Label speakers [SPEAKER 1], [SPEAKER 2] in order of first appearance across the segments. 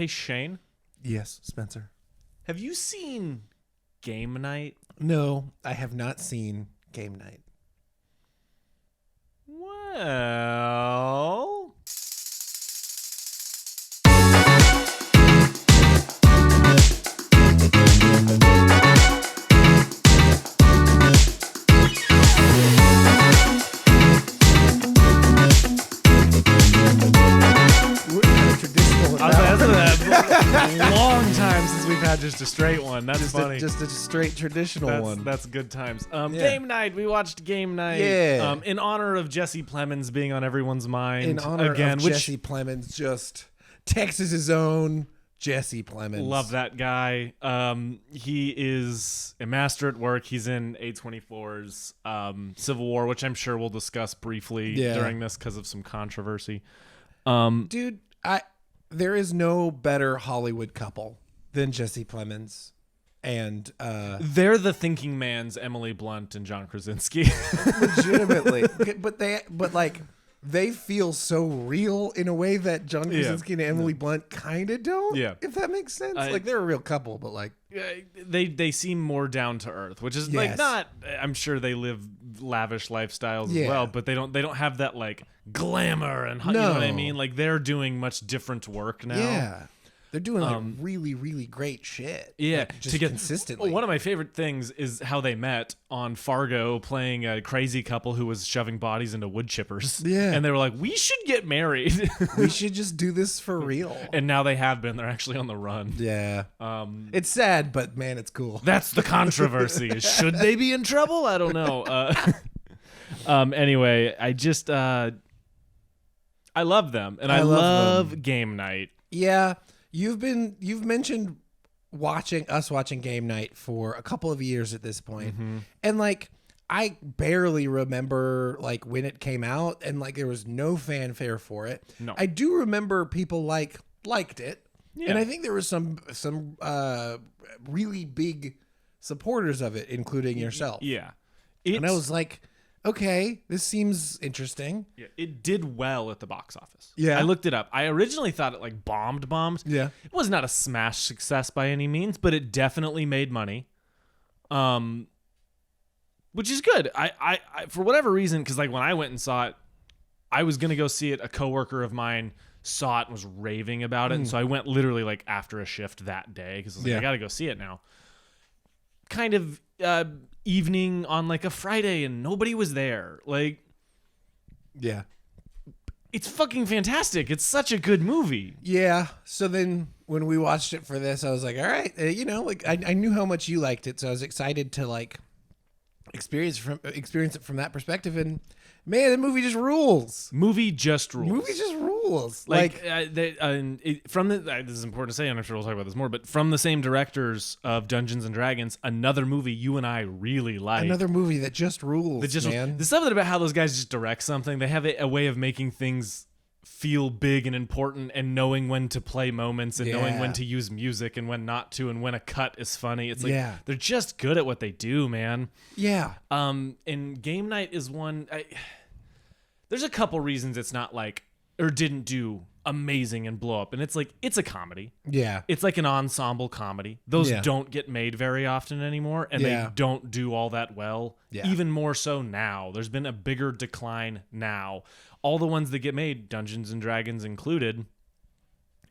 [SPEAKER 1] Hey, Shane,
[SPEAKER 2] Yes, Spencer.
[SPEAKER 1] have you seen Game Night?
[SPEAKER 2] No, I have not seen Game Night.
[SPEAKER 1] Well,
[SPEAKER 2] Traditional.
[SPEAKER 1] long time since we've had just a straight one. That's funny.
[SPEAKER 2] Just a straight traditional one.
[SPEAKER 1] That's good times.
[SPEAKER 2] Yeah.
[SPEAKER 1] Game Night. We watched Game Night.
[SPEAKER 2] Yeah.
[SPEAKER 1] In honor of Jesse Plemons being on everyone's mind
[SPEAKER 2] In honor
[SPEAKER 1] again,
[SPEAKER 2] of
[SPEAKER 1] which
[SPEAKER 2] Jesse Plemons, just Texas's own Jesse Plemons.
[SPEAKER 1] love that guy. He is a master at work. He's in A24's Civil War, which I'm sure we'll discuss briefly during this because of some controversy.
[SPEAKER 2] Dude, there is no better Hollywood couple than Jesse Plemons and
[SPEAKER 1] They're the thinking man's Emily Blunt and John Krasinski.
[SPEAKER 2] legitimately. but they feel so real in a way that John Krasinski and Emily Blunt kind of don't.
[SPEAKER 1] Yeah.
[SPEAKER 2] If that makes sense. They're a real couple, but
[SPEAKER 1] They seem more down to earth, which is like
[SPEAKER 2] Yes.
[SPEAKER 1] not. I'm sure they live lavish lifestyles as
[SPEAKER 2] Yeah.
[SPEAKER 1] well, but they don't have that like glamour and you know what I
[SPEAKER 2] No.
[SPEAKER 1] mean. Like they're doing much different work now.
[SPEAKER 2] yeah. They're doing like really, really great shit.
[SPEAKER 1] Yeah,
[SPEAKER 2] Like, just consistently.
[SPEAKER 1] One of my favorite things is how they met on Fargo, playing a crazy couple who was shoving bodies into wood chippers.
[SPEAKER 2] Yeah.
[SPEAKER 1] and they were like, "We should get married,"
[SPEAKER 2] We should just do this for real.
[SPEAKER 1] and now they have been. They're actually on the run.
[SPEAKER 2] Yeah. It's sad, but man, it's cool.
[SPEAKER 1] That's the controversy. Should they be in trouble? I don't know. Anyway, I just I love them, and I love Game Night.
[SPEAKER 2] Yeah. You've mentioned watching Game Night for a couple of years at this point. And like I barely remember like when it came out and like there was no fanfare for it.
[SPEAKER 1] No.
[SPEAKER 2] I do remember people liked it.
[SPEAKER 1] Yeah.
[SPEAKER 2] And I think there was some really big supporters of it, including yourself.
[SPEAKER 1] Yeah,
[SPEAKER 2] And I was like, okay, this seems interesting.
[SPEAKER 1] Yeah, it did well at the box office.
[SPEAKER 2] Yeah.
[SPEAKER 1] I looked it up. I originally thought it like bombed.
[SPEAKER 2] Yeah.
[SPEAKER 1] It was not a smash success by any means, but it definitely made money. Which is good. I for whatever reason, because like when I went and saw it, I was gonna go see it. A coworker of mine saw it and was raving about it, and so I went literally like after a shift that day because I was like,
[SPEAKER 2] Yeah.
[SPEAKER 1] I gotta go see it now. Kind of evening on like a Friday, and nobody was there. Like,
[SPEAKER 2] Yeah.
[SPEAKER 1] it's fucking fantastic. It's such a good movie.
[SPEAKER 2] Yeah. So then when we watched it for this, I was like, all right, like I knew how much you liked it. So I was excited to like experience it from that perspective. And man, the movie just rules.
[SPEAKER 1] Movie just rules.
[SPEAKER 2] Movie just rules.
[SPEAKER 1] Like from the this is important to say, and I'm sure we'll talk about this more. But from the same directors of Dungeons and Dragons, another movie you and I really like.
[SPEAKER 2] Another movie that just rules, man.
[SPEAKER 1] There's something about how those guys just direct something. They have a way of making things feel big and important, and knowing when to play moments, and knowing when to use music and when not to, and when a cut is funny. It's like they're just good at what they do, man.
[SPEAKER 2] Yeah.
[SPEAKER 1] And Game Night is one. There's a couple reasons it's not like or didn't do amazing and blow up, and it's like it's a comedy.
[SPEAKER 2] Yeah.
[SPEAKER 1] It's like an ensemble comedy. Those don't get made very often anymore, and they don't do all that well.
[SPEAKER 2] Yeah.
[SPEAKER 1] Even more so now. There's been a bigger decline now. All the ones that get made, Dungeons and Dragons included,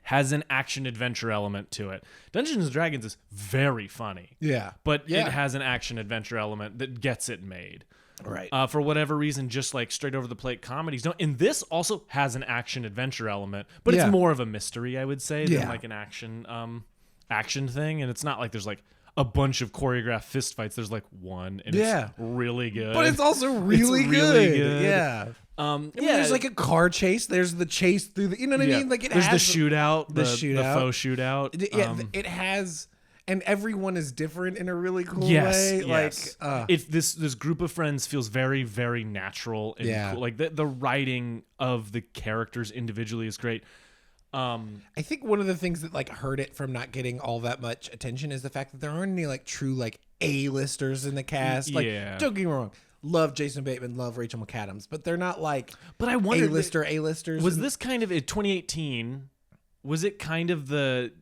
[SPEAKER 1] has an action adventure element to it. Dungeons and Dragons is very funny.
[SPEAKER 2] Yeah.
[SPEAKER 1] But it has an action adventure element that gets it made.
[SPEAKER 2] Right.
[SPEAKER 1] For whatever reason, just like straight over the plate comedies don't. And this also has an action adventure element, but it's more of a mystery, I would say, than like an action thing. And it's not like there's like a bunch of choreographed fist fights. There's like one, and it's really good.
[SPEAKER 2] But it's also really good. Yeah. There's like a car chase. There's the chase through the. You know what I mean? Like
[SPEAKER 1] there's the shootout, the
[SPEAKER 2] shootout,
[SPEAKER 1] faux shootout.
[SPEAKER 2] It has, and everyone is different in a really cool way.
[SPEAKER 1] Yes.
[SPEAKER 2] Like
[SPEAKER 1] this group of friends feels very, very natural and cool. Like the writing of the characters individually is great.
[SPEAKER 2] I think one of the things that like hurt it from not getting all that much attention is the fact that there aren't any like true like A-listers in the cast. Like, don't get me wrong. Love Jason Bateman, love Rachel McAdams, but they're not like
[SPEAKER 1] I wonder
[SPEAKER 2] A-listers.
[SPEAKER 1] Was this kind of in 2018? was it kind of the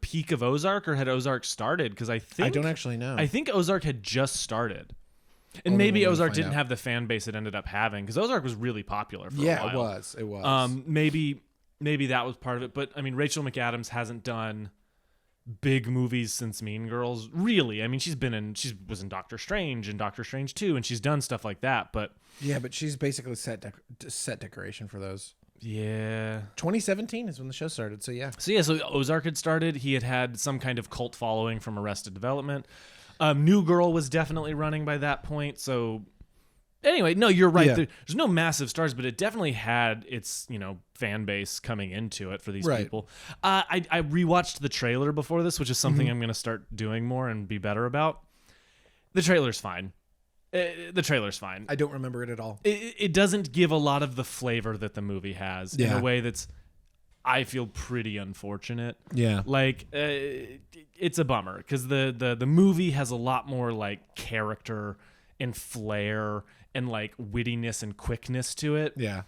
[SPEAKER 1] peak of Ozark, or had Ozark started? Because I
[SPEAKER 2] don't actually know.
[SPEAKER 1] I think Ozark had just started. And maybe Ozark didn't have the fan base it ended up having, because Ozark was really popular for a while.
[SPEAKER 2] It was.
[SPEAKER 1] Maybe that was part of it. But I mean, Rachel McAdams hasn't done big movies since Mean Girls, really. I mean, she was in Doctor Strange and Doctor Strange 2, and she's done stuff like that. But
[SPEAKER 2] yeah, but she's basically set decoration for those.
[SPEAKER 1] Yeah.
[SPEAKER 2] 2017 is when the show started. So
[SPEAKER 1] Ozark had started. He had some kind of cult following from Arrested Development. New Girl was definitely running by that point. So anyway, no, you're right. Yeah. There's no massive stars, but it definitely had its, fan base coming into it for these people. I rewatched the trailer before this, which is something I'm going to start doing more and be better about. The trailer's fine. I don't remember it at all. It doesn't give a lot of the flavor that the movie has in a way that's, I feel, pretty unfortunate.
[SPEAKER 2] Yeah.
[SPEAKER 1] Like, it's a bummer because the movie has a lot more like character and flair and like wittiness and quickness to it.
[SPEAKER 2] Yeah.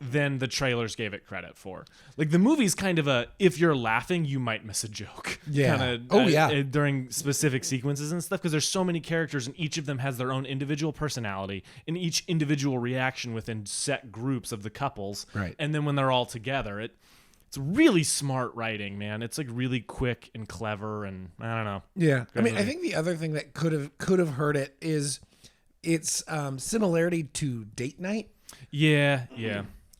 [SPEAKER 1] Than the trailers gave it credit for. Like, the movie's kind of if you're laughing, you might miss a joke.
[SPEAKER 2] Yeah.
[SPEAKER 1] During specific sequences and stuff, because there's so many characters and each of them has their own individual personality and each individual reaction within set groups of the couples.
[SPEAKER 2] Right.
[SPEAKER 1] And then when they're all together, it's really smart writing, man. It's like really quick and clever, and I don't know.
[SPEAKER 2] Yeah. I mean, I think the other thing that could have hurt it is its similarity to Date Night.
[SPEAKER 1] Yeah.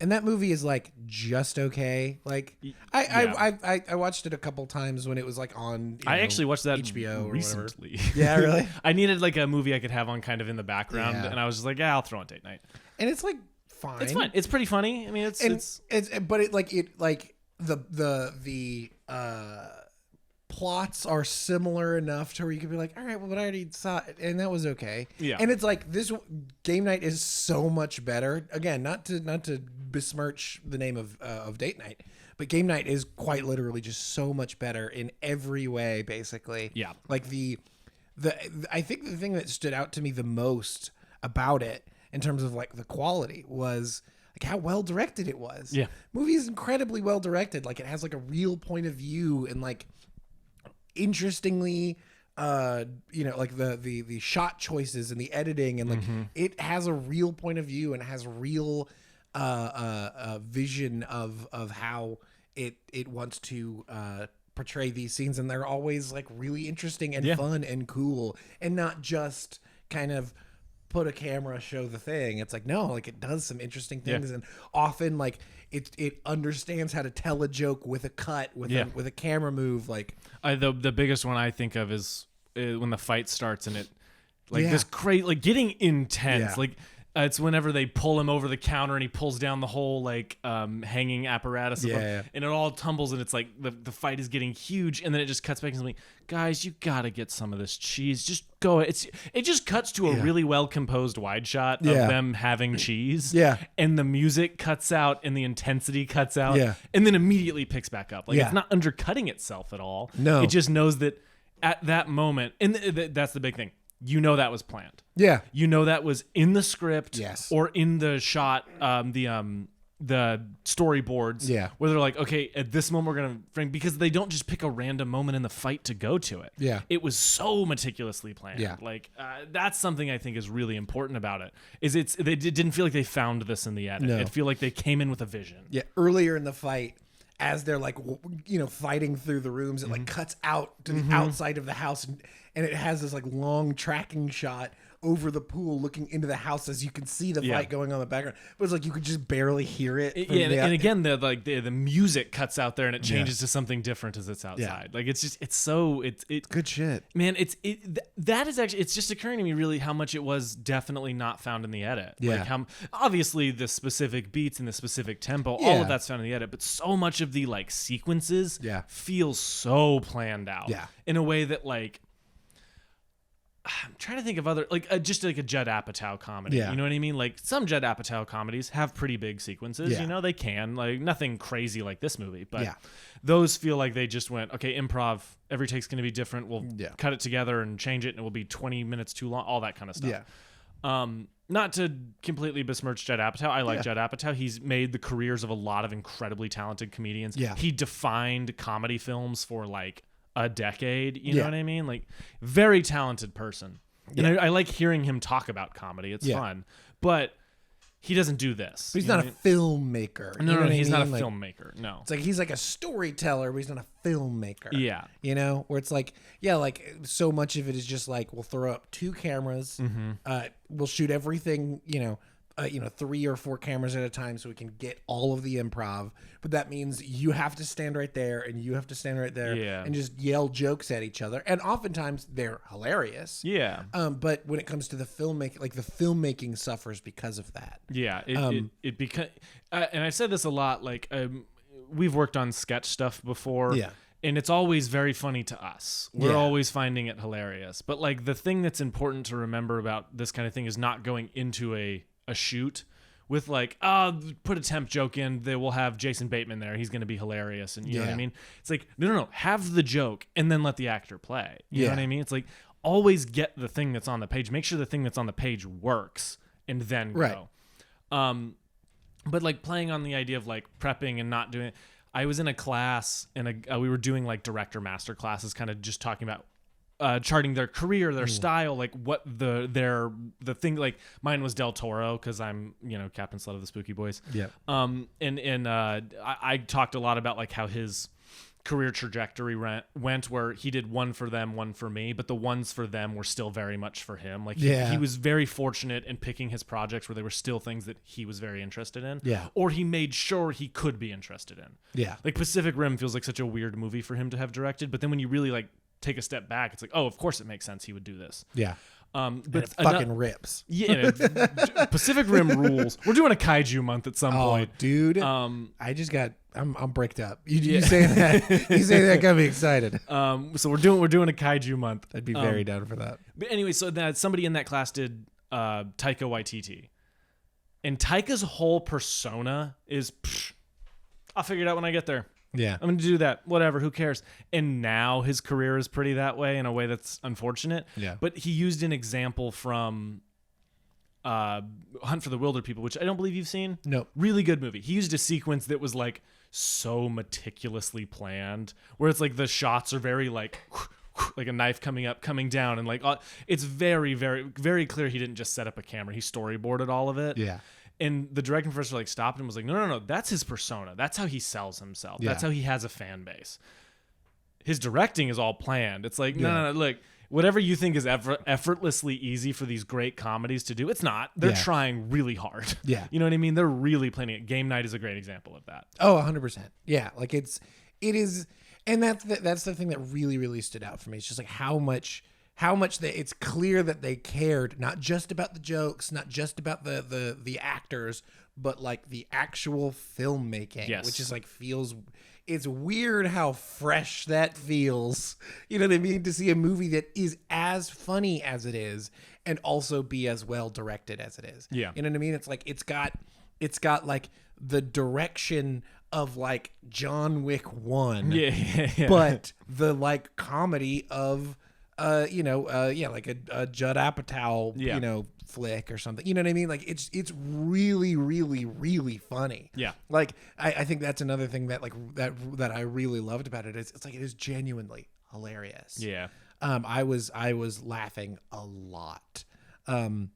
[SPEAKER 2] And that movie is like just okay. Like I watched it a couple times when it was like on.
[SPEAKER 1] I actually watched that
[SPEAKER 2] HBO
[SPEAKER 1] recently.
[SPEAKER 2] Or whatever. Yeah, really.
[SPEAKER 1] I needed like a movie I could have on kind of in the background, and I was just like, I'll throw on Date Night.
[SPEAKER 2] And it's like fine.
[SPEAKER 1] It's fine. It's pretty funny. I mean, it's
[SPEAKER 2] the plots are similar enough to where you could be like, all right, well, but I already saw it, and that was okay.
[SPEAKER 1] Yeah.
[SPEAKER 2] And it's like this Game Night is so much better. Again, not to besmirch the name of Date Night, but Game Night is quite literally just so much better in every way, basically.
[SPEAKER 1] Yeah.
[SPEAKER 2] Like I think the thing that stood out to me the most about it in terms of like the quality was like how well directed it was.
[SPEAKER 1] Yeah.
[SPEAKER 2] Movie is incredibly well directed. Like, it has like a real point of view, and like interestingly, like the shot choices and the editing, and like it has a real point of view and has real vision of how it wants to portray these scenes, and they're always like really interesting and fun and cool, and not just kind of put a camera, show the thing. It's like, no, like it does some interesting things, and often like it understands how to tell a joke with a cut, with a camera move. Like
[SPEAKER 1] the biggest one I think of is when the fight starts, and it like this great like getting intense. Like it's whenever they pull him over the counter and he pulls down the whole like hanging apparatus and it all tumbles, and it's like the fight is getting huge, and then it just cuts back and it's like, guys, you gotta get some of this cheese. Just go. It just cuts to a really well composed wide shot of them having cheese.
[SPEAKER 2] Yeah.
[SPEAKER 1] And the music cuts out and the intensity cuts out.
[SPEAKER 2] Yeah.
[SPEAKER 1] And then immediately picks back up. Like it's not undercutting itself at all.
[SPEAKER 2] No.
[SPEAKER 1] It just knows that at that moment, and that's the big thing. You know that was planned.
[SPEAKER 2] Yeah.
[SPEAKER 1] You know that was in the script.
[SPEAKER 2] Yes.
[SPEAKER 1] Or in the shot, the storyboards.
[SPEAKER 2] Yeah.
[SPEAKER 1] Where they're like, okay, at this moment we're gonna frame, because they don't just pick a random moment in the fight to go to it.
[SPEAKER 2] Yeah.
[SPEAKER 1] It was so meticulously planned.
[SPEAKER 2] Yeah.
[SPEAKER 1] Like that's something I think is really important about it. It didn't feel like they found this in the edit.
[SPEAKER 2] No.
[SPEAKER 1] It feel like they came in with a vision.
[SPEAKER 2] Yeah. Earlier in the fight, as they're like, fighting through the rooms, it like cuts out to the outside of the house, and it has this like long tracking shot over the pool looking into the house as you can see the fight going on in the background, but it's like you could just barely hear it.
[SPEAKER 1] And again, the music cuts out there and it changes to something different as it's outside. Like it's
[SPEAKER 2] good shit,
[SPEAKER 1] man. That is actually, it's just occurring to me really how much it was definitely not found in the edit. Like how obviously the specific beats and the specific tempo, all of that's found in the edit, but so much of the like sequences feels so planned out in a way that like, I'm trying to think of other, like just like a Judd Apatow comedy. You know what I mean? Like some Judd Apatow comedies have pretty big sequences. They can, like nothing crazy like this movie, but those feel like they just went, okay, improv, every take's going to be different. We'll cut it together and change it, and it will be 20 minutes too long, all that kind of stuff. not to completely besmirch Judd Apatow. I like Judd Apatow. He's made the careers of a lot of incredibly talented comedians.
[SPEAKER 2] Yeah.
[SPEAKER 1] He defined comedy films for like a decade. You know what I mean? Like, very talented person. And I like hearing him talk about comedy. It's fun. But he doesn't do this.
[SPEAKER 2] But he's not a filmmaker.
[SPEAKER 1] No, he's not a
[SPEAKER 2] like,
[SPEAKER 1] filmmaker. No.
[SPEAKER 2] It's like he's like a storyteller, but he's not a filmmaker.
[SPEAKER 1] Yeah.
[SPEAKER 2] You know, where it's like, like so much of it is just like we'll throw up 2 cameras, we'll shoot everything, 3 or 4 cameras at a time so we can get all of the improv. But that means you have to stand right there and you have to stand right there and just yell jokes at each other. And oftentimes they're hilarious.
[SPEAKER 1] Yeah.
[SPEAKER 2] But when it comes to the filmmaking, like the filmmaking suffers because of that.
[SPEAKER 1] Yeah. It because, and I said this a lot, like, we've worked on sketch stuff before.
[SPEAKER 2] Yeah.
[SPEAKER 1] And it's always very funny to us. We're always finding it hilarious. But like the thing that's important to remember about this kind of thing is not going into a shoot with like, put a temp joke in, they will have Jason Bateman there, he's going to be hilarious, and you know what I mean? It's like, no, have the joke and then let the actor play. You know what I mean? It's like, always get the thing that's on the page, make sure the thing that's on the page works, and then go. But like playing on the idea of like prepping and not doing it, I was in a class and we were doing like director master classes, kind of just talking about charting their career, their style, like what the thing, like mine was Del Toro because I'm Captain Slut of the Spooky Boys.
[SPEAKER 2] Yeah.
[SPEAKER 1] I talked a lot about like how his career trajectory went, where he did one for them, one for me, but the ones for them were still very much for him. Like he was very fortunate in picking his projects where they were still things that he was very interested in.
[SPEAKER 2] Yeah.
[SPEAKER 1] Or he made sure he could be interested in.
[SPEAKER 2] Yeah.
[SPEAKER 1] Like Pacific Rim feels like such a weird movie for him to have directed, but then when you really like take a step back, it's like, oh, of course it makes sense he would do this.
[SPEAKER 2] Yeah.
[SPEAKER 1] But
[SPEAKER 2] it fucking rips.
[SPEAKER 1] Yeah, Pacific Rim rules. We're doing a kaiju month at some point,
[SPEAKER 2] dude. I just got. I'm bricked up. You say that. You say that got me excited.
[SPEAKER 1] So we're doing a kaiju month.
[SPEAKER 2] I'd be very down for that.
[SPEAKER 1] But anyway, so that somebody in that class did Taika Waititi, and Taika's whole persona is, I'll figure it out when I get there.
[SPEAKER 2] Yeah.
[SPEAKER 1] I'm going to do that. Whatever. Who cares? And now his career is pretty that way, in a way that's unfortunate.
[SPEAKER 2] Yeah.
[SPEAKER 1] But he used an example from Hunt for the Wilder People, which I don't believe you've seen.
[SPEAKER 2] No.
[SPEAKER 1] Really good movie. He used a sequence that was like so meticulously planned, where it's like the shots are very like a knife coming up, coming down. And like, it's very, very, very clear he didn't just set up a camera. He storyboarded all of it.
[SPEAKER 2] Yeah.
[SPEAKER 1] And the directing professor like stopped and was like, no, that's his persona. That's how he sells himself. That's how he has a fan base. His directing is all planned. It's like, no, look, whatever you think is effortlessly easy for these great comedies to do, it's not. They're trying really hard.
[SPEAKER 2] Yeah.
[SPEAKER 1] You know what I mean? They're really planning it. Game Night is a great example of that.
[SPEAKER 2] Oh, 100%. Yeah. Like it is. And that's the thing that really, really stood out for me. It's just like how much it's clear that they cared, not just about the jokes, not just about the actors, but like the actual filmmaking, which is like it's weird how fresh that feels. You know what I mean? To see a movie that is as funny as it is and also be as well directed as it is.
[SPEAKER 1] Yeah.
[SPEAKER 2] You know what I mean? It's like, it's got like the direction of like John Wick 1.
[SPEAKER 1] Yeah.
[SPEAKER 2] But the like comedy of like a Judd Apatow, flick or something. You know what I mean? Like it's really, really, really funny.
[SPEAKER 1] Yeah.
[SPEAKER 2] Like I think that's another thing that like that I really loved about it is it's like it is genuinely hilarious.
[SPEAKER 1] Yeah.
[SPEAKER 2] I was laughing a lot. And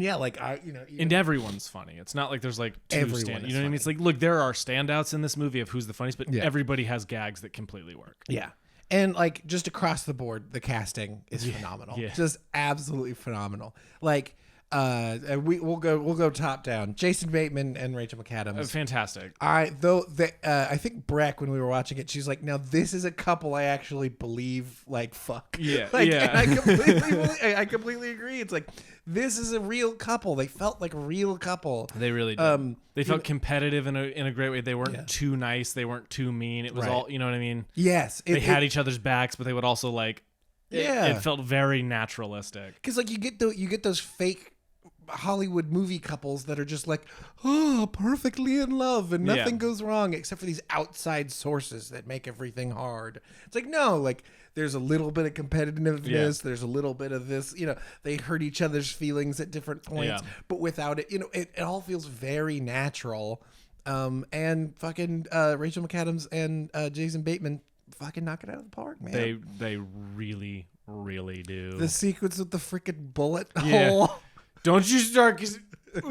[SPEAKER 2] yeah, like
[SPEAKER 1] and everyone's funny. It's not like there's like two
[SPEAKER 2] Everyone
[SPEAKER 1] stand.
[SPEAKER 2] is
[SPEAKER 1] You know what I mean?
[SPEAKER 2] funny.
[SPEAKER 1] It's like, look, there are standouts in this movie of who's the funniest, but everybody has gags that completely work.
[SPEAKER 2] Yeah. And like just across the board, the casting is phenomenal.
[SPEAKER 1] Yeah.
[SPEAKER 2] Just absolutely phenomenal. Like we'll go top down. Jason Bateman and Rachel McAdams.
[SPEAKER 1] Fantastic.
[SPEAKER 2] I think Breck, when we were watching it, she's like, now this is a couple I actually believe like fuck.
[SPEAKER 1] Yeah.
[SPEAKER 2] Like,
[SPEAKER 1] yeah.
[SPEAKER 2] and I completely agree. It's like this is a real couple. They felt like a real couple.
[SPEAKER 1] They really did. They felt competitive in a great way. They weren't too nice. They weren't too mean. It was all, you know what I mean?
[SPEAKER 2] Yes.
[SPEAKER 1] They had each other's backs, but they would also like, it felt very naturalistic.
[SPEAKER 2] Because like you get those fake Hollywood movie couples that are just like, oh, perfectly in love and nothing goes wrong except for these outside sources that make everything hard. It's like, no, like there's a little bit of competitiveness. Yeah. There's a little bit of this, they hurt each other's feelings at different points, but without it, it all feels very natural. And fucking Rachel McAdams and Jason Bateman fucking knock it out of the park, man.
[SPEAKER 1] They really, really do.
[SPEAKER 2] The sequence with the freaking bullet hole.
[SPEAKER 1] Don't you start.
[SPEAKER 2] The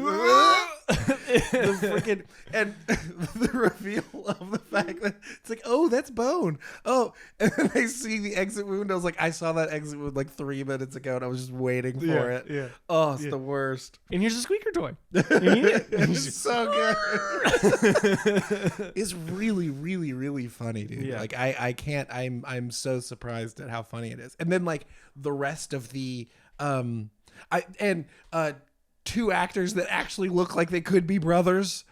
[SPEAKER 2] freaking and the reveal of the fact that it's like, oh, that's bone. Oh, and then they see the exit wound. I was like, I saw that exit wound like 3 minutes ago, and I was just waiting for it. Yeah. Oh, it's the worst.
[SPEAKER 1] And here's a squeaker toy.
[SPEAKER 2] It's so good. It's really, really, really funny, dude. Yeah. Like I can't. I'm so surprised at how funny it is. And then like the rest of the two actors that actually look like they could be brothers.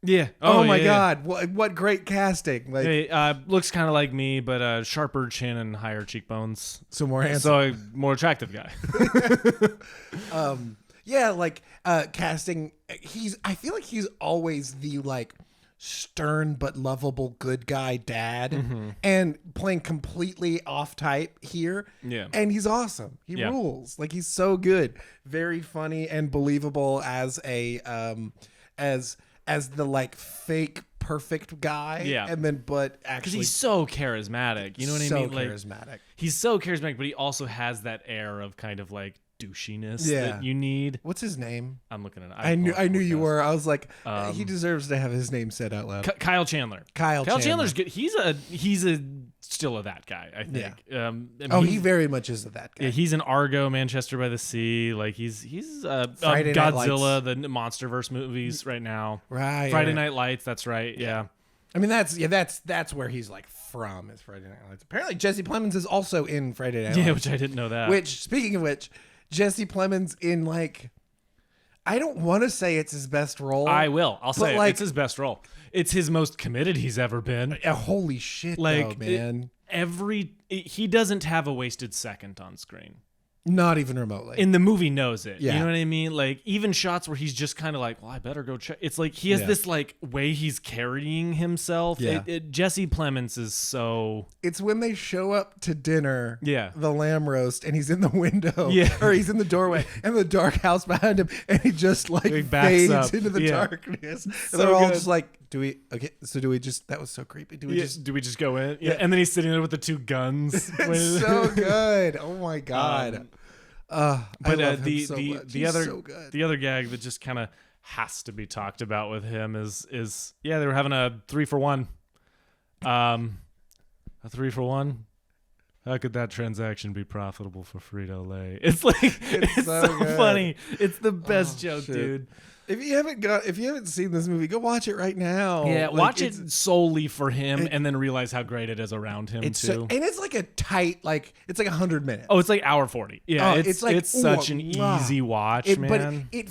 [SPEAKER 1] Yeah.
[SPEAKER 2] Oh my God. What great casting. Like,
[SPEAKER 1] hey, looks kind of like me, but sharper chin and higher cheekbones.
[SPEAKER 2] So more handsome.
[SPEAKER 1] So a more attractive guy.
[SPEAKER 2] Yeah, like casting. I feel like he's always the like stern but lovable good guy dad, and playing completely off type here.
[SPEAKER 1] Yeah.
[SPEAKER 2] And he's awesome. He rules. Like he's so good. Very funny and believable as a as the like fake perfect guy.
[SPEAKER 1] Yeah.
[SPEAKER 2] And then but actually
[SPEAKER 1] because he's so charismatic. You know what I mean?
[SPEAKER 2] So charismatic.
[SPEAKER 1] He's so charismatic, but he also has that air of kind of like douchiness that you need.
[SPEAKER 2] What's his name?
[SPEAKER 1] I'm looking at it.
[SPEAKER 2] I knew you were. I was like, he deserves to have his name said out loud.
[SPEAKER 1] Kyle Chandler.
[SPEAKER 2] Kyle
[SPEAKER 1] Chandler's good. He's still a that guy, I think.
[SPEAKER 2] Yeah. He very much is a that guy.
[SPEAKER 1] Yeah, he's in Argo, Manchester by the Sea. Like he's
[SPEAKER 2] Friday
[SPEAKER 1] Godzilla, the MonsterVerse movies right now.
[SPEAKER 2] Right.
[SPEAKER 1] Friday Night Lights. That's right. Yeah.
[SPEAKER 2] I mean that's where he's like from is Friday Night Lights. Apparently Jesse Plemons is also in Friday Night Lights.
[SPEAKER 1] Yeah, which I didn't know that.
[SPEAKER 2] Which speaking of which, Jesse Plemons in like, I don't want to say it's his best role.
[SPEAKER 1] I will. I'll say
[SPEAKER 2] like,
[SPEAKER 1] it's his best role. It's his most committed he's ever been.
[SPEAKER 2] Holy shit, like, though, man.
[SPEAKER 1] He doesn't have a wasted second on screen.
[SPEAKER 2] Not even remotely.
[SPEAKER 1] In the movie knows it.
[SPEAKER 2] Yeah.
[SPEAKER 1] You know what I mean? Like even shots where he's just kind of like, well, I better go check. It's like he has this like way he's carrying himself.
[SPEAKER 2] Yeah.
[SPEAKER 1] Jesse Plemons is so.
[SPEAKER 2] It's when they show up to dinner.
[SPEAKER 1] Yeah.
[SPEAKER 2] The lamb roast, and he's in the window.
[SPEAKER 1] Yeah.
[SPEAKER 2] Or he's in the doorway, and the dark house behind him, and he just like fades
[SPEAKER 1] up
[SPEAKER 2] into the darkness. And
[SPEAKER 1] so
[SPEAKER 2] they're all
[SPEAKER 1] good.
[SPEAKER 2] just like, that was so creepy. Do we
[SPEAKER 1] just go in? Yeah. And then he's sitting there with the two guns.
[SPEAKER 2] It's so good. Oh my God.
[SPEAKER 1] But
[SPEAKER 2] the
[SPEAKER 1] other gag that just kind of has to be talked about with him is they were having a 3-for-1. A 3-for-1. How could that transaction be profitable for Frito-Lay? It's like it's so funny. It's the best joke, dude.
[SPEAKER 2] If you haven't seen this movie, go watch it right now.
[SPEAKER 1] Yeah, watch it solely for him, and then realize how great it is around him too.
[SPEAKER 2] And it's like a tight, it's like 100 minutes.
[SPEAKER 1] Oh, it's like hour 40. Yeah, it's such an easy watch, man.
[SPEAKER 2] But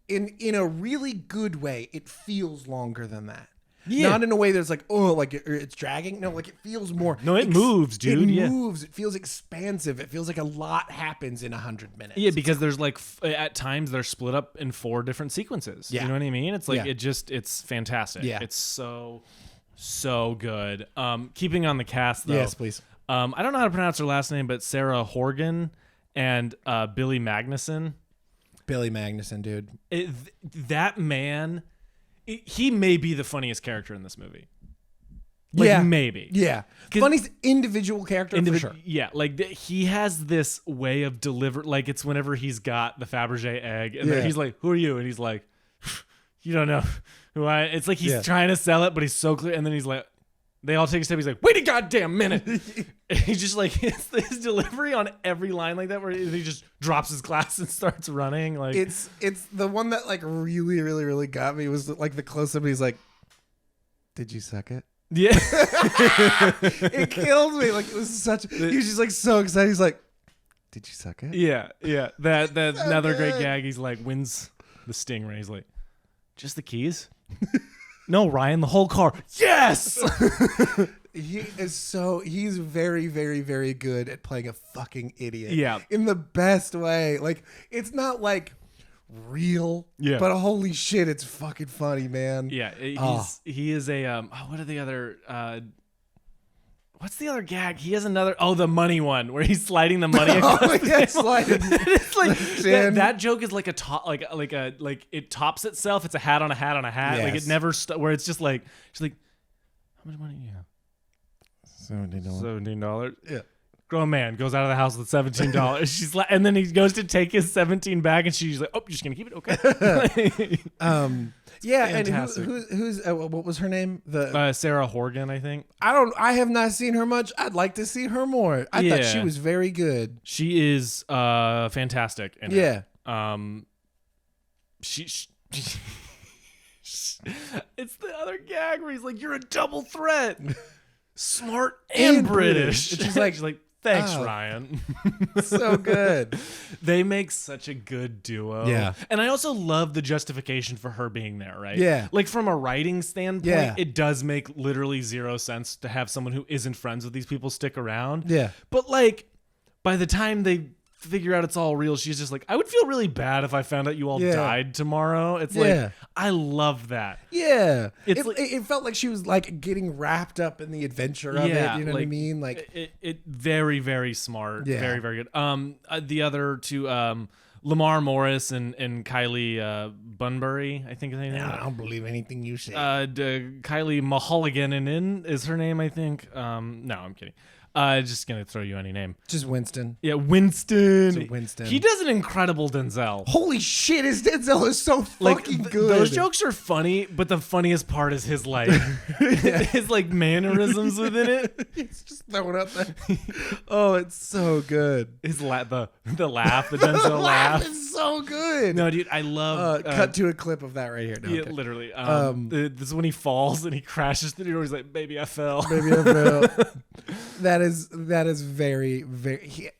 [SPEAKER 2] in a really good way, it feels longer than that.
[SPEAKER 1] Yeah.
[SPEAKER 2] Not in a way that's like, it's dragging. No, like it feels more.
[SPEAKER 1] No, it moves, dude.
[SPEAKER 2] It moves. It feels expansive. It feels like a lot happens in 100 minutes.
[SPEAKER 1] Yeah, because there's like, at times they're split up in 4 different sequences.
[SPEAKER 2] Yeah.
[SPEAKER 1] You know what I mean? It's like, it's fantastic.
[SPEAKER 2] Yeah.
[SPEAKER 1] It's so good. Keeping on the cast, though.
[SPEAKER 2] Yes, please.
[SPEAKER 1] I don't know how to pronounce her last name, but Sarah Horgan and Billy Magnuson.
[SPEAKER 2] Billy Magnuson, dude.
[SPEAKER 1] That man... He may be the funniest character in this movie. Maybe.
[SPEAKER 2] Yeah. Funniest individual character for sure.
[SPEAKER 1] Yeah, like he has this way of like it's whenever he's got the Fabergé egg and then he's like, "Who are you?" and he's like, "You don't know who I." It's like he's trying to sell it, but he's so clear. And then he's like, they all take a step. He's like, "Wait a goddamn minute!" And he's just like his delivery on every line like that, where he just drops his glass and starts running. Like
[SPEAKER 2] it's the one that like really, really, really got me was like the close up. He's like, "Did you suck it?"
[SPEAKER 1] Yeah,
[SPEAKER 2] it killed me. Like it was such. He was just like so excited. He's like, "Did you suck it?"
[SPEAKER 1] Yeah. That so another great gag. He's like wins the Stingray. He's like, "Just the keys." No, Ryan, the whole car. Yes.
[SPEAKER 2] He's very, very, very good at playing a fucking idiot.
[SPEAKER 1] Yeah.
[SPEAKER 2] In the best way. Like, it's not like real.
[SPEAKER 1] Yeah.
[SPEAKER 2] But holy shit, it's fucking funny, man.
[SPEAKER 1] Yeah, he is a what are the other what's the other gag? He has another the money one where he's sliding the money across the table.
[SPEAKER 2] Sliding.
[SPEAKER 1] It's like that joke is like a top like it tops itself. It's a hat on a hat on a hat.
[SPEAKER 2] Yes.
[SPEAKER 1] Like it never where it's just like she's like, how much money do you have? $17.
[SPEAKER 2] Yeah.
[SPEAKER 1] Grown man goes out of the house with $17. She's like, and then he goes to take his 17 back, and she's like, "Oh, you're just gonna keep it, okay?"
[SPEAKER 2] Yeah,
[SPEAKER 1] Fantastic.
[SPEAKER 2] and who's what was her name?
[SPEAKER 1] Sarah Horgan, I think.
[SPEAKER 2] I have not seen her much. I'd like to see her more. I thought she was very good.
[SPEAKER 1] She is fantastic. In
[SPEAKER 2] Yeah.
[SPEAKER 1] it. She it's the other gag where he's like, "You're a double threat, smart and British."
[SPEAKER 2] And
[SPEAKER 1] she's like, "Thanks,
[SPEAKER 2] oh.
[SPEAKER 1] Ryan."
[SPEAKER 2] So good.
[SPEAKER 1] They make such a good duo.
[SPEAKER 2] Yeah.
[SPEAKER 1] And I also love the justification for her being there, right?
[SPEAKER 2] Yeah.
[SPEAKER 1] Like from a writing standpoint,
[SPEAKER 2] Yeah.
[SPEAKER 1] it does make literally zero sense to have someone who isn't friends with these people stick around.
[SPEAKER 2] Yeah.
[SPEAKER 1] But like by the time they figure out it's all real, she's just like, I would feel really bad if I found out you all died tomorrow. It's like, I love that.
[SPEAKER 2] Yeah.
[SPEAKER 1] It
[SPEAKER 2] felt like she was like getting wrapped up in the adventure of it. You know what I mean? Like
[SPEAKER 1] it very, very smart.
[SPEAKER 2] Yeah.
[SPEAKER 1] Very, very good. The other two, Lamar Morris and Kylie Bunbury, I think is her name.
[SPEAKER 2] I don't believe anything you say.
[SPEAKER 1] Kylie Mulligan is her name, I think. No, I'm kidding. Just gonna throw you any name.
[SPEAKER 2] Just Winston.
[SPEAKER 1] Yeah, Winston.
[SPEAKER 2] It's Winston.
[SPEAKER 1] He does an incredible Denzel.
[SPEAKER 2] Holy shit, his Denzel is so fucking good.
[SPEAKER 1] Those jokes are funny, but the funniest part is his like his like mannerisms within it.
[SPEAKER 2] He's just throwing up that. Oh, it's so good.
[SPEAKER 1] His the laugh, the Denzel laugh.
[SPEAKER 2] It's so good.
[SPEAKER 1] No, dude, I love.
[SPEAKER 2] Cut to a clip of that right here. No,
[SPEAKER 1] yeah,
[SPEAKER 2] okay.
[SPEAKER 1] literally. This is when he falls and he crashes through the door. He's like, "Baby, I fell."
[SPEAKER 2] Baby, I fell. That is very, very.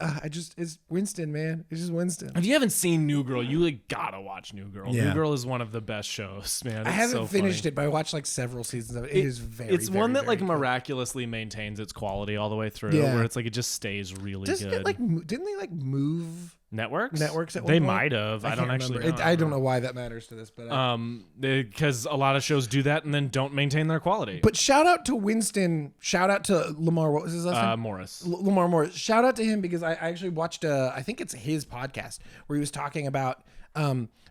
[SPEAKER 2] It's Winston, man. It's just Winston.
[SPEAKER 1] If you haven't seen New Girl, you like gotta watch New Girl.
[SPEAKER 2] Yeah.
[SPEAKER 1] New Girl is one of the best shows, man.
[SPEAKER 2] I haven't finished it, but I watched like several seasons of it. It is very.
[SPEAKER 1] It's one that
[SPEAKER 2] very
[SPEAKER 1] like
[SPEAKER 2] good.
[SPEAKER 1] miraculously maintains its quality all the way through.
[SPEAKER 2] Yeah.
[SPEAKER 1] Where it's like it just stays really good.
[SPEAKER 2] Didn't they like move
[SPEAKER 1] networks?
[SPEAKER 2] at one
[SPEAKER 1] They
[SPEAKER 2] point?
[SPEAKER 1] might have. I don't
[SPEAKER 2] can't
[SPEAKER 1] actually
[SPEAKER 2] remember.
[SPEAKER 1] know.
[SPEAKER 2] I don't know why that matters to this, but
[SPEAKER 1] because a lot of shows do that and then don't maintain their quality.
[SPEAKER 2] But shout out to Winston. Shout out to Lamar. What was his last name?
[SPEAKER 1] Morris.
[SPEAKER 2] Lamar Morris. Shout out to him because I actually watched. I think it's his podcast where he was talking about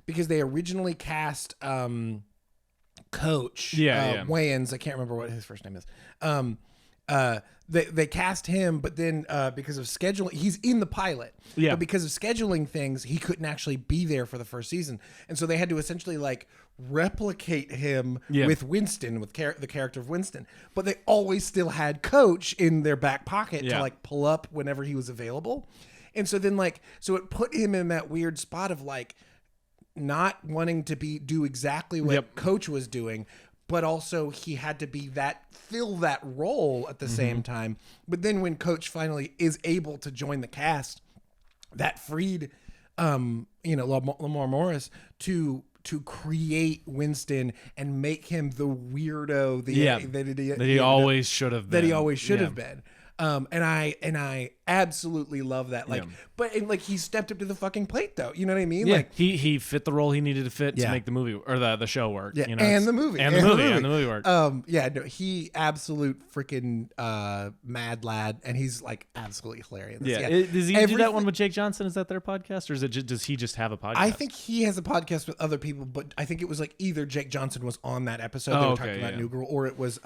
[SPEAKER 2] because they originally cast Coach Wayans. I can't remember what his first name is. They cast him, but then because of scheduling, he's in the pilot.
[SPEAKER 1] Yeah.
[SPEAKER 2] But because of scheduling things, he couldn't actually be there for the first season, and so they had to essentially like replicate him with Winston, with the character of Winston. But they always still had Coach in their back pocket to like pull up whenever he was available, and so then so it put him in that weird spot of like not wanting to do exactly what Coach was doing. But also he had to fill that role at the same time. But then when Coach finally is able to join the cast, that freed, Lamar Morris to create Winston and make him the weirdo
[SPEAKER 1] that he always should have been.
[SPEAKER 2] That he always should have been. And I absolutely love that. But he stepped up to the fucking plate though. You know what I mean?
[SPEAKER 1] Yeah.
[SPEAKER 2] Like
[SPEAKER 1] he fit the role he needed to fit to make the movie or the show work.
[SPEAKER 2] Yeah,
[SPEAKER 1] you know,
[SPEAKER 2] and the movie
[SPEAKER 1] work.
[SPEAKER 2] He absolute freaking mad lad, and he's like absolutely hilarious.
[SPEAKER 1] Yeah. Does he do that one with Jake Johnson? Is that their podcast, or is it does he just have a podcast?
[SPEAKER 2] I think he has a podcast with other people, but I think it was like either Jake Johnson was on that episode they were talking about New Girl, or it was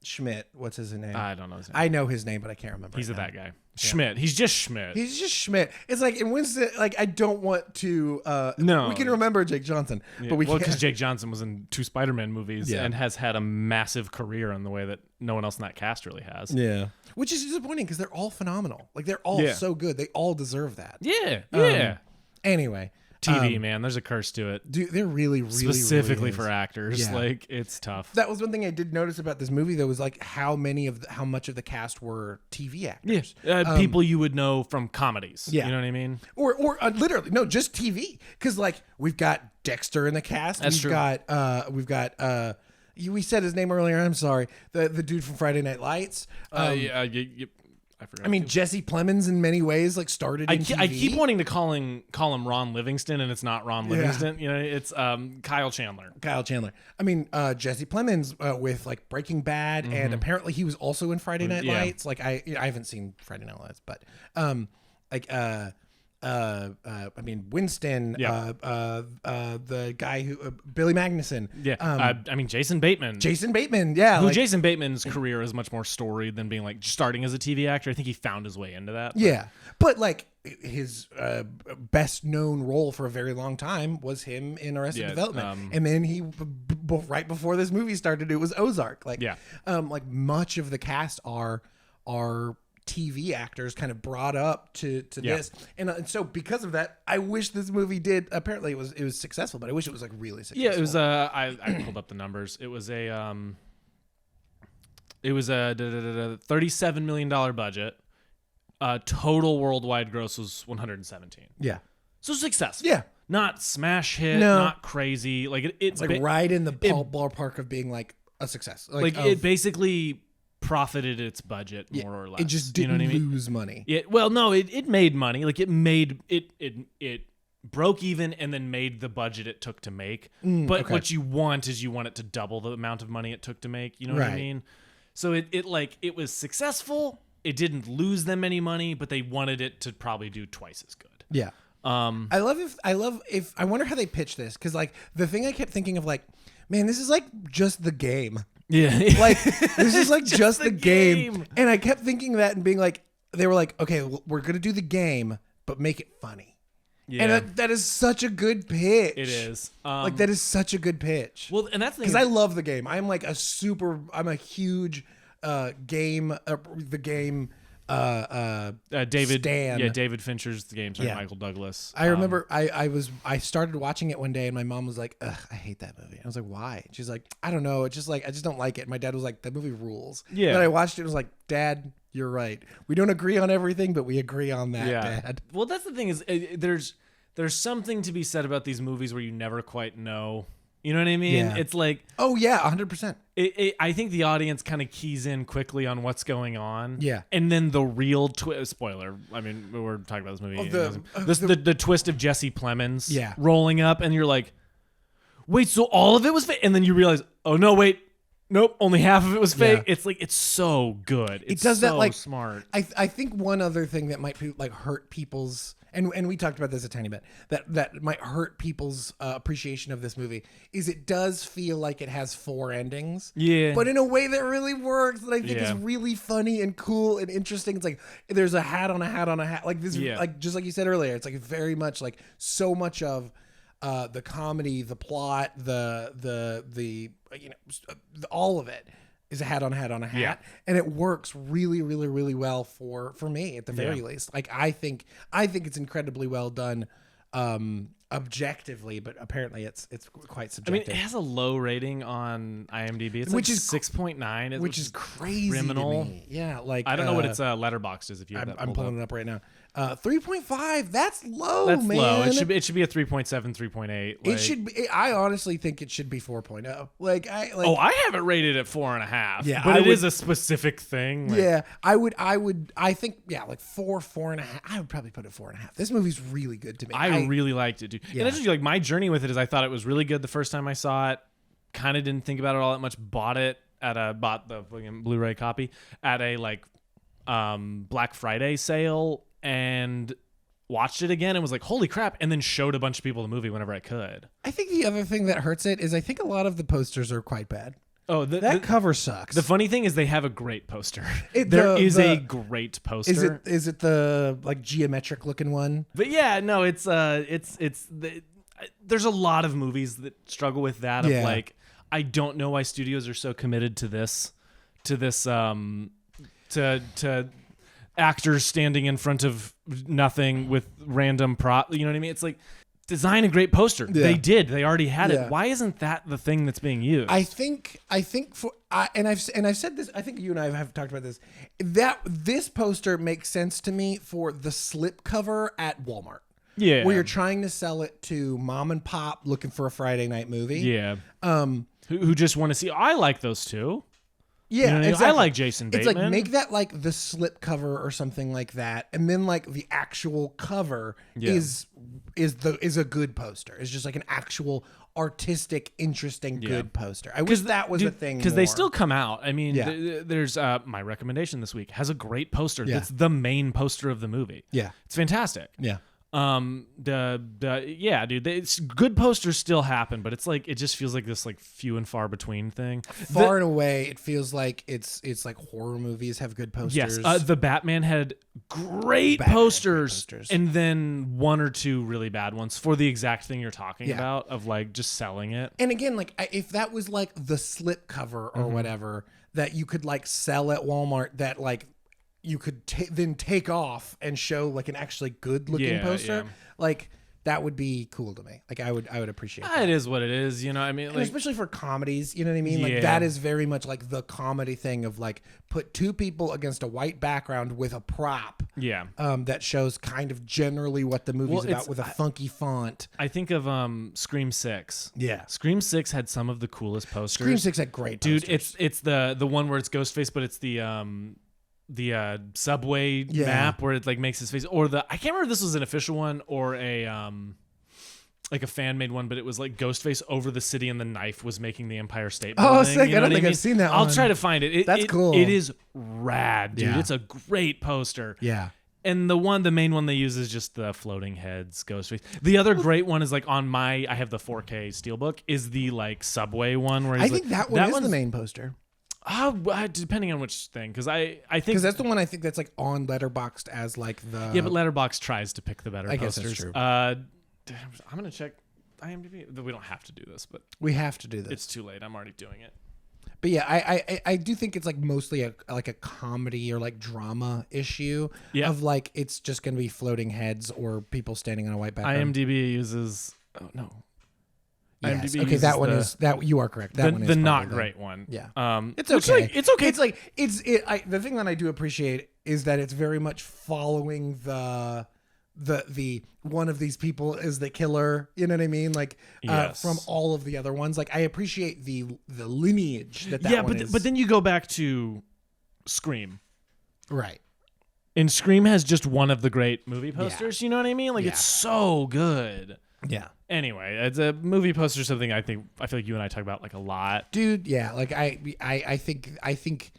[SPEAKER 2] Schmidt. What's his name?
[SPEAKER 1] I don't know his name.
[SPEAKER 2] I know his name, but I can't remember.
[SPEAKER 1] He's that guy. Schmidt. He's just Schmidt.
[SPEAKER 2] He's just Schmidt. It's like in Winston. Like I don't want to.
[SPEAKER 1] No,
[SPEAKER 2] we can remember Jake Johnson, but we can't
[SPEAKER 1] because Jake Johnson was in 2 Spider-Man movies and has had a massive career in the way that no one else in that cast really has.
[SPEAKER 2] Yeah, which is disappointing because they're all phenomenal. Like they're all so good. They all deserve that.
[SPEAKER 1] Yeah.
[SPEAKER 2] Anyway.
[SPEAKER 1] TV, man, there's a curse to it.
[SPEAKER 2] Dude, they're really
[SPEAKER 1] specifically for actors. Yeah. Like it's tough.
[SPEAKER 2] That was one thing I did notice about this movie, though, was like how much of the cast were TV actors.
[SPEAKER 1] Yeah, people you would know from comedies. Yeah, you know what I mean.
[SPEAKER 2] Or literally no, just TV. Because like we've got Dexter in the cast.
[SPEAKER 1] That's true.
[SPEAKER 2] We've got. We said his name earlier. I'm sorry. The dude from Friday Night Lights.
[SPEAKER 1] I forgot.
[SPEAKER 2] I mean, Jesse Plemons in many ways like started in TV.
[SPEAKER 1] I keep wanting to call him Ron Livingston, and it's not Ron Livingston. You know, it's Kyle Chandler.
[SPEAKER 2] I mean, Jesse Plemons with like Breaking Bad, and apparently he was also in Friday Night Lights. Like I haven't seen Friday Night Lights, but I mean, Winston, the guy who Billy Magnuson.
[SPEAKER 1] Yeah. I mean, Jason Bateman.
[SPEAKER 2] Yeah.
[SPEAKER 1] Jason Bateman's career is much more storied than being like starting as a TV actor. I think he found his way into that.
[SPEAKER 2] Yeah. But like his best known role for a very long time was him in Arrested Development. And then he, right before this movie started, it was Ozark. Like, like much of the cast are TV actors kind of brought up to this, and so because of that, I wish this movie did. Apparently, it was successful, but I wish it was like really successful.
[SPEAKER 1] Yeah, it was. I pulled up the numbers. It was a $37 million budget. Total worldwide gross was 117.
[SPEAKER 2] Yeah,
[SPEAKER 1] so successful.
[SPEAKER 2] Yeah,
[SPEAKER 1] not smash hit, not crazy. Like it's
[SPEAKER 2] like right in the ballpark of being like a success.
[SPEAKER 1] Like it basically profited its budget more or less.
[SPEAKER 2] It just didn't lose money.
[SPEAKER 1] Well, no, it made money. Like it broke even and then made the budget it took to make. But what you want is it to double the amount of money it took to make. You know what I mean? So it was successful. It didn't lose them any money, but they wanted it to probably do twice as good.
[SPEAKER 2] Yeah. I wonder how they pitch this, because like the thing I kept thinking of, like, man, this is like just the game.
[SPEAKER 1] Yeah.
[SPEAKER 2] Like, this is like just the game. And I kept thinking that and being like, they were like, okay, we're going to do the game, but make it funny. Yeah. And that is such a good pitch.
[SPEAKER 1] It is.
[SPEAKER 2] Like, that is such a good pitch.
[SPEAKER 1] Well, and that's
[SPEAKER 2] because I love the game. I'm a huge the game
[SPEAKER 1] David
[SPEAKER 2] Stan.
[SPEAKER 1] Yeah, David Fincher's the games, Michael Douglas.
[SPEAKER 2] I remember I started watching it one day and my mom was like, ugh, I hate that movie. I was like, why? She's like, I don't know. It's just like, I just don't like it. And my dad was like, that movie rules.
[SPEAKER 1] Yeah.
[SPEAKER 2] Then I watched it and was like, Dad, you're right. We don't agree on everything, but we agree on that, Dad.
[SPEAKER 1] Well, that's the thing is there's something to be said about these movies where you never quite know. You know what I mean?
[SPEAKER 2] Yeah.
[SPEAKER 1] It's like,
[SPEAKER 2] oh yeah, 100%.
[SPEAKER 1] I think the audience kind of keys in quickly on what's going on.
[SPEAKER 2] Yeah.
[SPEAKER 1] And then the real twist, spoiler, I mean, we're talking about this movie. The twist of Jesse Plemons rolling up, and you're like, wait, so all of it was fake? And then you realize, oh no, wait, nope, only half of it was fake. It's like, it's so good. It does that, like, smart.
[SPEAKER 2] I think one other thing that might like hurt people's, and we talked about this a tiny bit, that might hurt people's appreciation of this movie is it does feel like it has 4 endings.
[SPEAKER 1] Yeah.
[SPEAKER 2] But in a way that really works, that I think is really funny and cool and interesting. It's like there's a hat on a hat on a hat. Like this, like just like you said earlier, it's like very much like so much of the comedy, the plot, the all of it is a hat on a hat on a hat, and it works really, really, really well for me at the very least. Like I think it's incredibly well done, objectively, but apparently it's quite subjective.
[SPEAKER 1] I mean, it has a low rating on IMDb. It's which like is 6.9,
[SPEAKER 2] which is crazy
[SPEAKER 1] criminal.
[SPEAKER 2] To me. Yeah, like
[SPEAKER 1] I don't know what its Letterboxd is. If you have that
[SPEAKER 2] I'm pulling it up right now. 3.5. That's low,
[SPEAKER 1] That's
[SPEAKER 2] man.
[SPEAKER 1] low. It should be a 3.7, 3.8. Like,
[SPEAKER 2] it should be. I honestly think it should be 4.0.
[SPEAKER 1] I have it rated at 4.5.
[SPEAKER 2] Yeah,
[SPEAKER 1] but it is a specific thing.
[SPEAKER 2] Like, I think like 4.5. I would probably put it 4.5. This movie's really good to me.
[SPEAKER 1] I really liked it, dude. Yeah. And that's just like my journey with it is I thought it was really good the first time I saw it. Kind of didn't think about it all that much. Bought the Blu-ray copy at a Black Friday sale and watched it again and was like, holy crap, and then showed a bunch of people the movie whenever I could.
[SPEAKER 2] I think the other thing that hurts it is I think a lot of the posters are quite bad.
[SPEAKER 1] Oh,
[SPEAKER 2] that cover sucks.
[SPEAKER 1] The funny thing is they have a great poster. There is a great poster.
[SPEAKER 2] Is it the like geometric looking one?
[SPEAKER 1] But yeah, no, it's there's a lot of movies that struggle with that of like, I don't know why studios are so committed to this to actors standing in front of nothing with random prop. You know what I mean? It's like, design a great poster. Yeah. They already had it. Why isn't that the thing that's being used?
[SPEAKER 2] I think I've said this, I think you and I have talked about this, that this poster makes sense to me for the slipcover at Walmart.
[SPEAKER 1] Yeah.
[SPEAKER 2] Where you're trying to sell it to mom and pop looking for a Friday night movie.
[SPEAKER 1] Yeah. Who just want to see, I like those two.
[SPEAKER 2] Yeah,
[SPEAKER 1] you know
[SPEAKER 2] exactly.
[SPEAKER 1] I like Jason Bateman.
[SPEAKER 2] It's like make that like the slip cover or something like that, and then like the actual cover is a good poster. It's just like an actual artistic, interesting, good poster. I wish that was a thing
[SPEAKER 1] because they still come out. I mean,
[SPEAKER 2] Yeah.
[SPEAKER 1] there's my recommendation this week has a great poster. That's the main poster of the movie.
[SPEAKER 2] Yeah,
[SPEAKER 1] it's fantastic.
[SPEAKER 2] yeah.
[SPEAKER 1] It's good posters still happen, but it's like it just feels like this like few and far between thing.
[SPEAKER 2] Far and away, it feels like it's like horror movies have good posters.
[SPEAKER 1] Yes, the Batman had great posters, and then one or two really bad ones for the exact thing you're talking about of like just selling it.
[SPEAKER 2] And again, like if that was like the slip cover or whatever that you could like sell at Walmart, that like you could then take off and show like an actually good looking poster, like that would be cool to me. Like I would appreciate that.
[SPEAKER 1] It is what it is, you know. I mean,
[SPEAKER 2] and
[SPEAKER 1] like,
[SPEAKER 2] especially for comedies, you know what I mean? Like that is very much like the comedy thing of like put two people against a white background with a prop.
[SPEAKER 1] Yeah.
[SPEAKER 2] That shows kind of generally what the movie's about with a funky font.
[SPEAKER 1] I think of Scream 6.
[SPEAKER 2] Yeah.
[SPEAKER 1] Scream 6 had some of the coolest posters.
[SPEAKER 2] Scream 6 had great posters.
[SPEAKER 1] Dude, it's the one where it's Ghostface, but it's the subway map where it like makes his face, or I can't remember if this was an official one or a like a fan made one, but it was like Ghostface over the city and the knife was making the Empire State Building.
[SPEAKER 2] Oh, sick! I don't think I've seen that one.
[SPEAKER 1] I'll try to find it.
[SPEAKER 2] That's cool.
[SPEAKER 1] It is rad, dude.
[SPEAKER 2] Yeah.
[SPEAKER 1] It's a great poster.
[SPEAKER 2] Yeah.
[SPEAKER 1] And the main one they use is just the floating heads Ghostface. The other great one is like I have the 4K Steelbook, is the like subway one where
[SPEAKER 2] I think that one is the main poster.
[SPEAKER 1] Depending on which thing, because I think
[SPEAKER 2] because that's the one I think that's like on Letterboxd as like the
[SPEAKER 1] but Letterboxd tries to pick the better posters.
[SPEAKER 2] Guess that's true.
[SPEAKER 1] I'm gonna check IMDb. We don't have to do this, but
[SPEAKER 2] we have to do this.
[SPEAKER 1] It's too late. I'm already doing it.
[SPEAKER 2] But yeah, I do think it's like mostly a comedy or like drama issue of like it's just gonna be floating heads or people standing on a white background.
[SPEAKER 1] IMDb uses IMDb
[SPEAKER 2] okay, that one is that you are correct. That one is
[SPEAKER 1] the not great one.
[SPEAKER 2] Yeah,
[SPEAKER 1] it's okay. It's okay.
[SPEAKER 2] It's like the thing that I do appreciate is that it's very much following the one of these people is the killer. You know what I mean? Like from all of the other ones. Like I appreciate the lineage that one is.
[SPEAKER 1] But then you go back to Scream,
[SPEAKER 2] right?
[SPEAKER 1] And Scream has just one of the great movie posters. You know what I mean? Like it's so good.
[SPEAKER 2] Yeah.
[SPEAKER 1] Anyway, it's a movie poster. Something I feel like you and I talk about like a lot,
[SPEAKER 2] dude. Yeah, like I think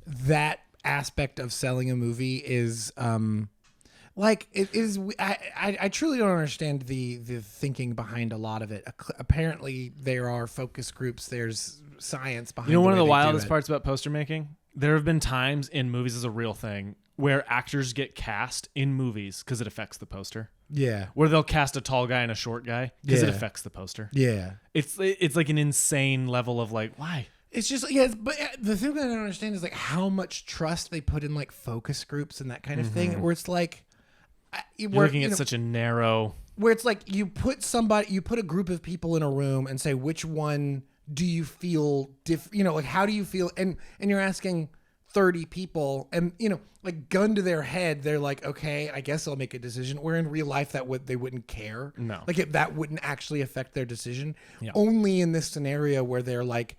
[SPEAKER 2] that aspect of selling a movie is like it is. I truly don't understand the thinking behind a lot of it. Apparently, there are focus groups. There's science behind.
[SPEAKER 1] You know, one of the wildest parts about poster making. There have been times in movies, as a real thing, where actors get cast in movies because it affects the poster.
[SPEAKER 2] Yeah.
[SPEAKER 1] Where they'll cast a tall guy and a short guy because it affects the poster.
[SPEAKER 2] Yeah.
[SPEAKER 1] It's like an insane level of like, why?
[SPEAKER 2] It's just, but the thing that I don't understand is like how much trust they put in like focus groups and that kind of thing, where it's like,
[SPEAKER 1] you're looking at such a narrow,
[SPEAKER 2] where it's like you put a group of people in a room and say, which one do you feel like how do you feel? And you're asking 30 people and like gun to their head, they're like, okay, I guess I'll make a decision. Where in real life they wouldn't care.
[SPEAKER 1] No.
[SPEAKER 2] Like that wouldn't actually affect their decision. Yeah. Only in this scenario where they're like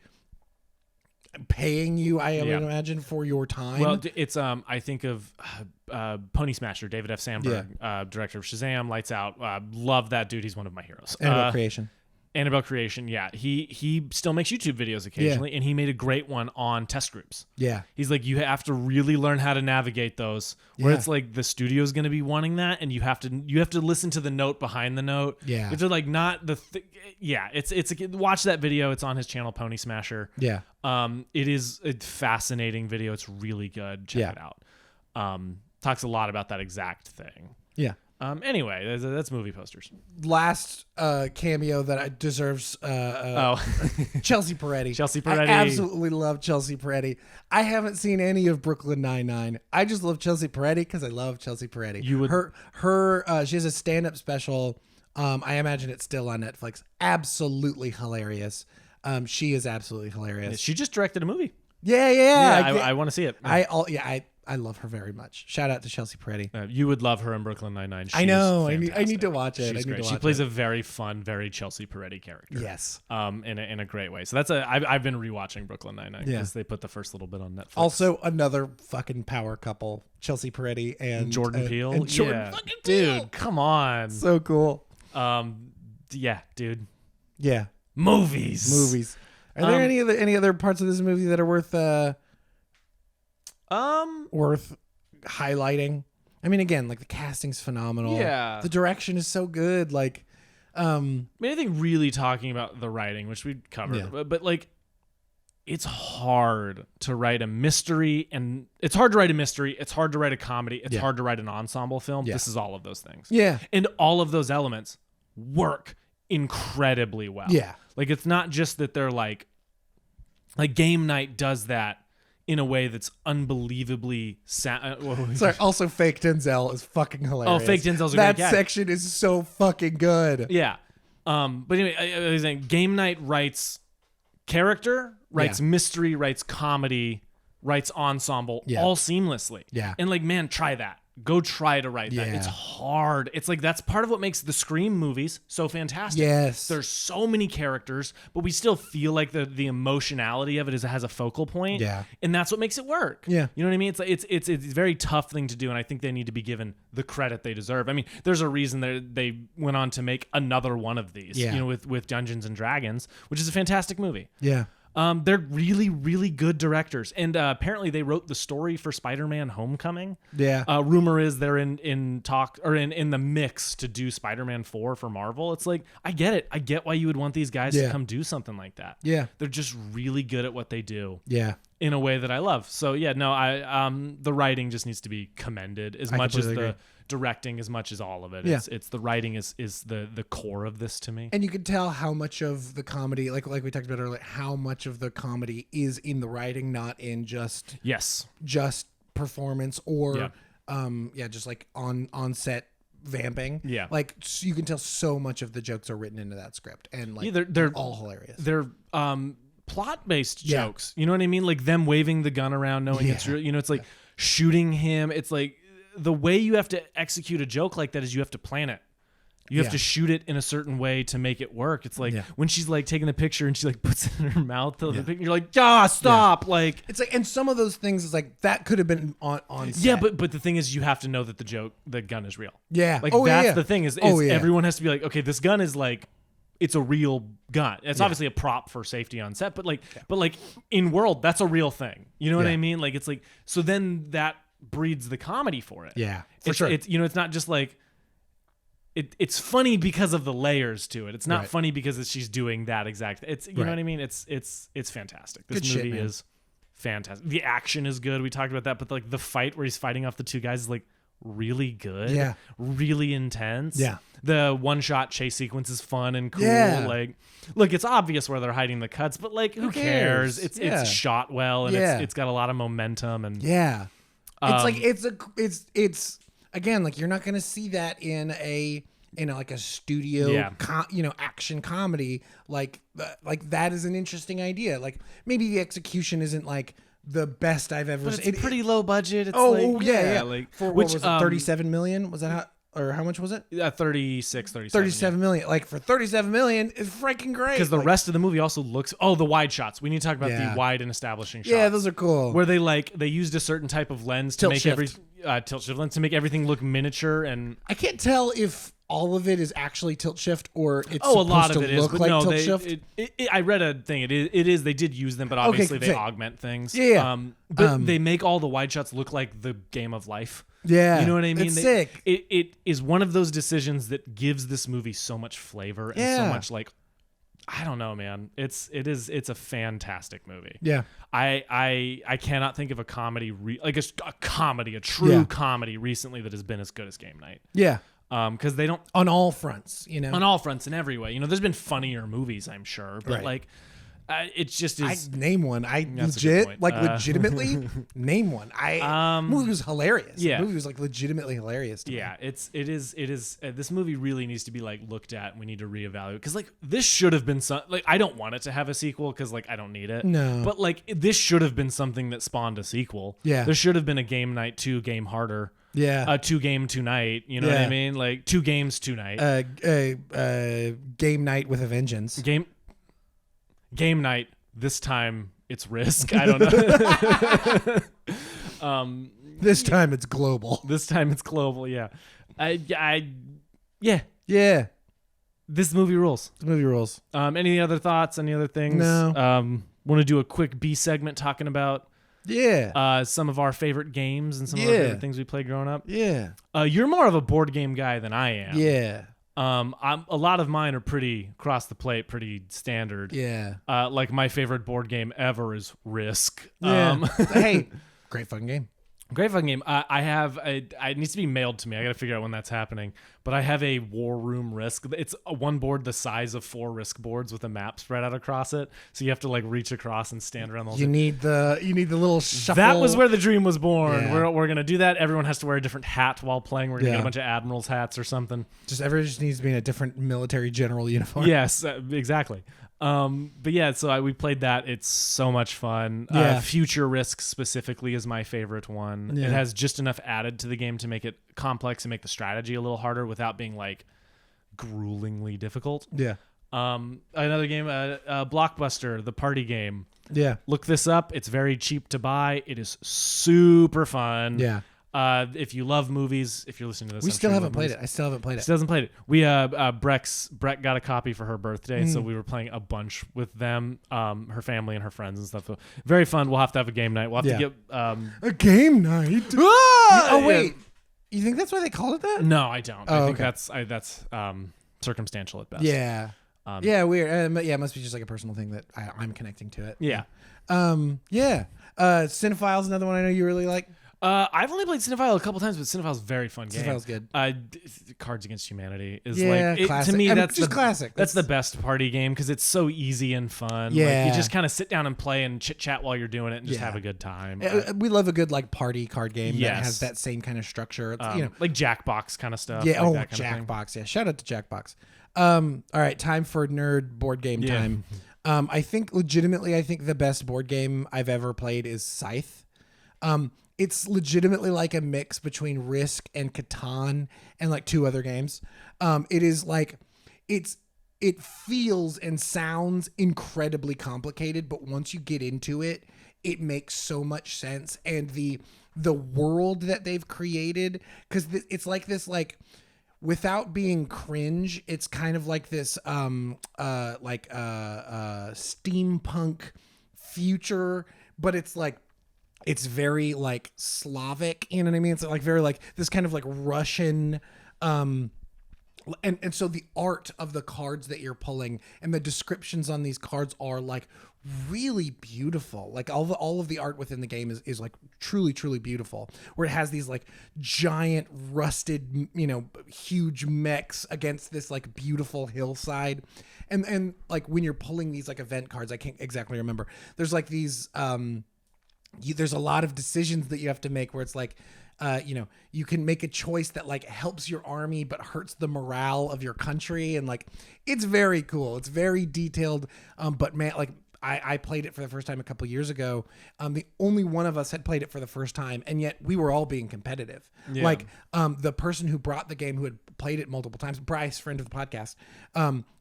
[SPEAKER 2] paying you, I would imagine, for your time.
[SPEAKER 1] Well, it's I think of Pony Smasher, David F. Sandberg, director of Shazam, Lights Out. Love that dude. He's one of my heroes. Annabelle Creation, yeah. He still makes YouTube videos occasionally, and he made a great one on test groups.
[SPEAKER 2] Yeah.
[SPEAKER 1] He's like, you have to really learn how to navigate those, where it's like the studio's going to be wanting that, and you have to listen to the note behind the note.
[SPEAKER 2] Yeah.
[SPEAKER 1] Which are like not the watch that video. It's on his channel, Pony Smasher.
[SPEAKER 2] Yeah.
[SPEAKER 1] It is a fascinating video. It's really good. Check it out. Talks a lot about that exact thing.
[SPEAKER 2] Yeah.
[SPEAKER 1] Anyway, that's movie posters.
[SPEAKER 2] Last cameo that deserves Chelsea Peretti.
[SPEAKER 1] Chelsea Peretti.
[SPEAKER 2] I absolutely love Chelsea Peretti. I haven't seen any of Brooklyn Nine-Nine. I just love Chelsea Peretti because I love Chelsea Peretti. She has a stand-up special. I imagine it's still on Netflix. Absolutely hilarious. She is absolutely hilarious.
[SPEAKER 1] She just directed a movie.
[SPEAKER 2] Yeah.
[SPEAKER 1] I want to see it.
[SPEAKER 2] Yeah. I love her very much. Shout out to Chelsea Peretti.
[SPEAKER 1] You would love her in Brooklyn Nine-Nine.
[SPEAKER 2] I know. I need to watch it.
[SPEAKER 1] She's great. She plays a very fun, very Chelsea Peretti character.
[SPEAKER 2] Yes.
[SPEAKER 1] In a great way. So I've been rewatching Brooklyn Nine-Nine because they put the first little bit on Netflix.
[SPEAKER 2] Also, another fucking power couple, Chelsea Peretti and
[SPEAKER 1] Jordan Peele.
[SPEAKER 2] And Jordan fucking Peele.
[SPEAKER 1] Dude, come on.
[SPEAKER 2] So cool.
[SPEAKER 1] Yeah, dude.
[SPEAKER 2] Yeah.
[SPEAKER 1] Movies.
[SPEAKER 2] Are there any other parts of this movie that are worth highlighting? I mean, again, like the casting's phenomenal.
[SPEAKER 1] Yeah.
[SPEAKER 2] The direction is so good. Like,
[SPEAKER 1] I think really talking about the writing, which we covered, but like, it's hard to write a mystery, and it's hard to write a mystery. It's hard to write a comedy. It's hard to write an ensemble film. This is all of those things.
[SPEAKER 2] Yeah.
[SPEAKER 1] And all of those elements work incredibly well.
[SPEAKER 2] Yeah.
[SPEAKER 1] Like, it's not just that they're like Game Night does that in a way that's unbelievably
[SPEAKER 2] Sorry, also fake Denzel is fucking hilarious.
[SPEAKER 1] Oh, fake Denzel's a
[SPEAKER 2] that
[SPEAKER 1] great guy.
[SPEAKER 2] section is so fucking good.
[SPEAKER 1] Yeah. But anyway, I was saying Game Night writes character, writes mystery, writes comedy, writes ensemble all seamlessly.
[SPEAKER 2] Yeah.
[SPEAKER 1] And like, man, try that. Go try to write that. It's hard. It's like, that's part of what makes the Scream movies so fantastic.
[SPEAKER 2] Yes.
[SPEAKER 1] There's so many characters, but we still feel like the emotionality of it has a focal point.
[SPEAKER 2] Yeah.
[SPEAKER 1] And that's what makes it work.
[SPEAKER 2] Yeah.
[SPEAKER 1] You know what I mean? It's like, it's a very tough thing to do, and I think they need to be given the credit they deserve. I mean, there's a reason they went on to make another one of these, you know, with Dungeons and Dragons, which is a fantastic movie.
[SPEAKER 2] Yeah.
[SPEAKER 1] They're really, really good directors, and apparently they wrote the story for Spider-Man: Homecoming.
[SPEAKER 2] Yeah.
[SPEAKER 1] Rumor is they're in talk or in the mix to do Spider-Man 4 for Marvel. It's like, I get it. I get why you would want these guys to come do something like that.
[SPEAKER 2] Yeah.
[SPEAKER 1] They're just really good at what they do.
[SPEAKER 2] Yeah.
[SPEAKER 1] In a way that I love. So yeah, no, the writing just needs to be commended as much as the directing, as much as all of it. It's the writing is the core of this to me.
[SPEAKER 2] And you can tell how much of the comedy, like we talked about earlier, how much of the comedy is in the writing, not in just performance or just like on set vamping.
[SPEAKER 1] Yeah.
[SPEAKER 2] Like, so you can tell so much of the jokes are written into that script, and like
[SPEAKER 1] they're
[SPEAKER 2] all hilarious.
[SPEAKER 1] They're plot-based jokes. You know what I mean? Like them waving the gun around knowing it's real. You know, it's like shooting him. It's like the way you have to execute a joke like that is you have to plan it. You have to shoot it in a certain way to make it work. It's like when she's like taking the picture and she like puts it in her mouth. The picture, you're like, stop. Yeah. Like,
[SPEAKER 2] it's like, and some of those things is like that could have been on set.
[SPEAKER 1] Yeah, but the thing is, you have to know that the gun is real.
[SPEAKER 2] Yeah,
[SPEAKER 1] like that's the thing is everyone has to be like, okay, this gun is like, it's a real gun. It's obviously a prop for safety on set, but like in world, that's a real thing. You know what I mean? Like, it's like, so then that breeds the comedy for it.
[SPEAKER 2] Yeah, for sure.
[SPEAKER 1] It's, you know, it's not just like, it's funny because of the layers to it. It's not funny because she's doing that exact. It's you know what I mean. It's fantastic. This movie is fantastic. The action is good. We talked about that, but like the fight where he's fighting off the two guys is like really good. Yeah, really intense.
[SPEAKER 2] Yeah,
[SPEAKER 1] the one-shot chase sequence is fun and cool. Yeah. Like, look, it's obvious where they're hiding the cuts, but like, who cares? It's shot well, and it's got a lot of momentum, and
[SPEAKER 2] it's like it's again, like, you're not going to see that in a studio action comedy. Like that is an interesting idea. Like, maybe the execution isn't like the best I've ever seen.
[SPEAKER 1] It's pretty low budget. It's
[SPEAKER 2] like for what was it, 37 million? Was that how much was it?
[SPEAKER 1] 37
[SPEAKER 2] million. Like, for 37 million is freaking great.
[SPEAKER 1] Because the rest of the movie also looks. Oh, the wide shots. We need to talk about the wide and establishing shots.
[SPEAKER 2] Yeah, those are cool.
[SPEAKER 1] Where they used a certain type of lens to make tilt shift lens to make everything look miniature, and
[SPEAKER 2] I can't tell if all of it is actually tilt shift or it's
[SPEAKER 1] a lot of
[SPEAKER 2] it
[SPEAKER 1] is, but no,
[SPEAKER 2] tilt shift.
[SPEAKER 1] I read a thing. It is. They did use them, but obviously they augment things.
[SPEAKER 2] Yeah.
[SPEAKER 1] But they make all the wide shots look like the Game of Life.
[SPEAKER 2] Yeah,
[SPEAKER 1] you know what I mean.
[SPEAKER 2] It's sick.
[SPEAKER 1] It is one of those decisions that gives this movie so much flavor and so much, like, I don't know, man. It's a fantastic movie.
[SPEAKER 2] Yeah.
[SPEAKER 1] I cannot think of a comedy a true comedy recently that has been as good as Game Night.
[SPEAKER 2] Yeah.
[SPEAKER 1] Because they don't,
[SPEAKER 2] on all fronts, you know,
[SPEAKER 1] on all fronts in every way. You know, there's been funnier movies, I'm sure, but like, It's just is.
[SPEAKER 2] Name one. Legitimately name one. Movie was hilarious.
[SPEAKER 1] Yeah.
[SPEAKER 2] The movie was like legitimately hilarious. To me.
[SPEAKER 1] It is. This movie really needs to be like looked at. And we need to reevaluate because like this should have been I don't want it to have a sequel because like I don't need it.
[SPEAKER 2] No.
[SPEAKER 1] But like this should have been something that spawned a sequel.
[SPEAKER 2] Yeah.
[SPEAKER 1] There should have been a Game Night 2 Game Harder.
[SPEAKER 2] Yeah.
[SPEAKER 1] 2 Game Tonight. You know what I mean? Like 2 games tonight.
[SPEAKER 2] Game Night with a Vengeance.
[SPEAKER 1] Game Night. This time it's Risk. I don't know.
[SPEAKER 2] This time it's global.
[SPEAKER 1] This time it's global. Yeah. Yeah. This movie rules.
[SPEAKER 2] The movie rules.
[SPEAKER 1] Any other thoughts? Any other things?
[SPEAKER 2] No.
[SPEAKER 1] Want to do a quick B segment talking about some of our favorite games and some of our favorite things we played growing up?
[SPEAKER 2] Yeah.
[SPEAKER 1] You're more of a board game guy than I am.
[SPEAKER 2] Yeah.
[SPEAKER 1] A lot of mine are pretty cross the plate, pretty standard.
[SPEAKER 2] Yeah.
[SPEAKER 1] Like my favorite board game ever is Risk.
[SPEAKER 2] Yeah. Hey, great fucking game.
[SPEAKER 1] Great fucking game. I have it needs to be mailed to me. I got to figure out when that's happening. But I have a War Room Risk. It's one board the size of 4 Risk boards with a map spread out across it. So you have to like reach across and stand around those.
[SPEAKER 2] You need the little shuffle.
[SPEAKER 1] That was where the dream was born.
[SPEAKER 2] Yeah.
[SPEAKER 1] We're gonna do that. Everyone has to wear a different hat while playing. We're gonna get a bunch of admirals hats or something.
[SPEAKER 2] Everyone just needs to be in a different military general uniform.
[SPEAKER 1] Yes, exactly. But yeah, so we played that. It's so much fun.
[SPEAKER 2] Yeah.
[SPEAKER 1] Future Risk specifically is my favorite one.
[SPEAKER 2] Yeah.
[SPEAKER 1] It has just enough added to the game to make it complex and make the strategy a little harder without being like gruelingly difficult.
[SPEAKER 2] Yeah.
[SPEAKER 1] Another game, Blockbuster, the party game.
[SPEAKER 2] Yeah.
[SPEAKER 1] Look this up. It's very cheap to buy. It is super fun.
[SPEAKER 2] Yeah.
[SPEAKER 1] If you love movies, if you're listening to this,
[SPEAKER 2] We still haven't played it. I still haven't played it.
[SPEAKER 1] Still hasn't played it. We Brett got a copy for her birthday, so we were playing a bunch with them, her family and her friends and stuff. So very fun. We'll have to have a game night. We'll have to get
[SPEAKER 2] a game night. Oh wait, you think that's why they call it that?
[SPEAKER 1] No, I don't.
[SPEAKER 2] Oh,
[SPEAKER 1] I think
[SPEAKER 2] okay.
[SPEAKER 1] that's circumstantial at best.
[SPEAKER 2] Yeah. Yeah, weird. Yeah, it must be just like a personal thing that I'm connecting to it.
[SPEAKER 1] Yeah.
[SPEAKER 2] Yeah. Cinephile's another one I know you really like.
[SPEAKER 1] I've only played Cinephile a couple times, but Cinephile's a very fun game.
[SPEAKER 2] Cinephile's good.
[SPEAKER 1] Cards Against Humanity is
[SPEAKER 2] classic.
[SPEAKER 1] to me that's
[SPEAKER 2] just classic.
[SPEAKER 1] That's the best party game because it's so easy and fun.
[SPEAKER 2] Yeah,
[SPEAKER 1] like, you just kind of sit down and play and chit chat while you're doing it and just have a good time.
[SPEAKER 2] We love a good like party card game that has that same kind of structure. It's,
[SPEAKER 1] like Jackbox kind of stuff.
[SPEAKER 2] Yeah.
[SPEAKER 1] Like
[SPEAKER 2] Jackbox. Yeah. Shout out to Jackbox. All right, time for nerd board game time. I think the best board game I've ever played is Scythe. It's legitimately like a mix between Risk and Catan and like 2 other games. It is like it feels and sounds incredibly complicated, but once you get into it, it makes so much sense. And the world that they've created, because it's like this like. Without being cringe, it's kind of like this steampunk future, but it's like it's very like Slavic, you know what I mean? It's like very like this kind of like Russian and so the art of the cards that you're pulling and the descriptions on these cards are like really beautiful. Like all of the art within the game is like truly beautiful, where it has these like giant rusted, huge mechs against this like beautiful hillside. And like when you're pulling these like event cards, I can't exactly remember. There's like these there's a lot of decisions that you have to make where it's like you can make a choice that like helps your army but hurts the morale of your country, and like it's very cool. It's very detailed, but man, like I played it for the first time a couple years ago. The only one of us had played it for the first time, and yet we were all being competitive. Yeah. Like the person who brought the game, who had played it multiple times, Bryce, friend of the podcast,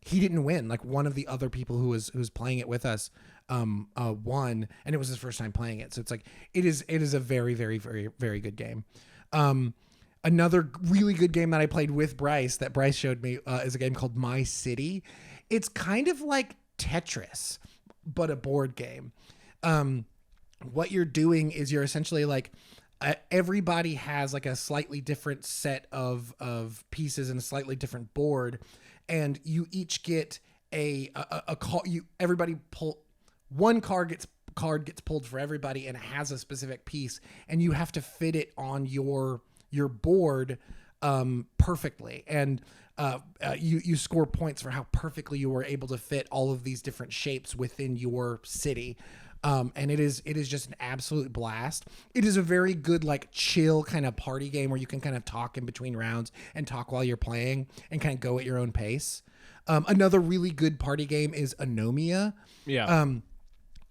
[SPEAKER 2] he didn't win. Like one of the other people who was playing it with us won, and it was his first time playing it. So it's like it is a very, very, very, very good game. Another really good game that I played with Bryce that Bryce showed me is a game called My City. It's kind of like Tetris, but a board game. What you're doing is you're essentially like everybody has like a slightly different set of pieces and a slightly different board, and you each get a call. Everybody pull one card gets pulled for everybody, and it has a specific piece, and you have to fit it on your board perfectly. And you score points for how perfectly you were able to fit all of these different shapes within your city. And it is just an absolute blast. It is a very good, like, chill kind of party game where you can kind of talk in between rounds and talk while you're playing and kind of go at your own pace. Another really good party game is Anomia.
[SPEAKER 1] Yeah.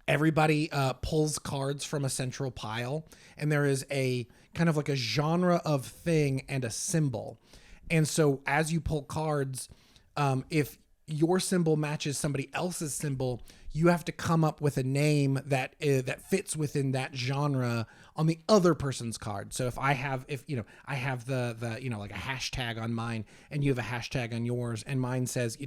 [SPEAKER 2] Everybody pulls cards from a central pile, and there is a kind of like a genre of thing and a symbol. And so as you pull cards, if your symbol matches somebody else's symbol, you have to come up with a name that fits within that genre on the other person's card. So if I have the like a hashtag on mine and you have a hashtag on yours and mine says,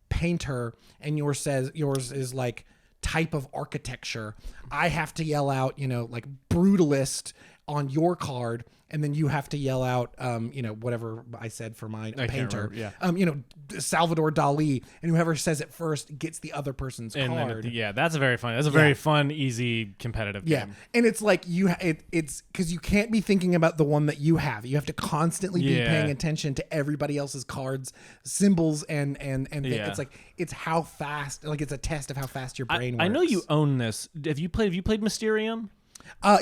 [SPEAKER 2] painter, and yours is like type of architecture, I have to yell out, like brutalist on your card, and then you have to yell out, whatever I said for mine, painter.
[SPEAKER 1] Yeah.
[SPEAKER 2] Salvador Dali, and whoever says it first gets the other person's card.
[SPEAKER 1] That's a very fun. That's a very fun, easy, competitive game.
[SPEAKER 2] Yeah, and it's like it's because you can't be thinking about the one that you have. You have to constantly be paying attention to everybody else's cards, symbols, and it's like it's how fast. Like it's a test of how fast your brain works.
[SPEAKER 1] I know you own this. Have you played Mysterium?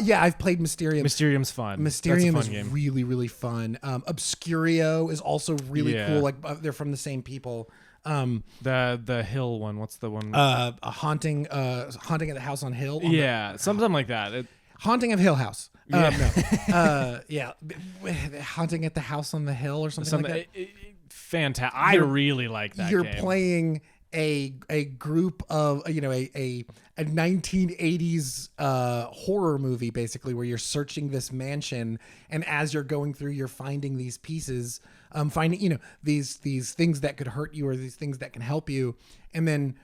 [SPEAKER 2] Yeah, I've played Mysterium.
[SPEAKER 1] Mysterium's fun.
[SPEAKER 2] Mysterium is
[SPEAKER 1] game.
[SPEAKER 2] really, really fun. Obscurio is also really cool. Like they're from the same people.
[SPEAKER 1] The Hill one. What's the one?
[SPEAKER 2] Haunting at the House on Hill.
[SPEAKER 1] Something like that.
[SPEAKER 2] Haunting of Hill House. Haunting at the House on the Hill or something like that.
[SPEAKER 1] Fantastic. I really like that.
[SPEAKER 2] You're
[SPEAKER 1] game.
[SPEAKER 2] playing a group of a 1980s horror movie, basically, where you're searching this mansion, and as you're going through, you're finding these pieces, finding these things that could hurt you or these things that can help you, and then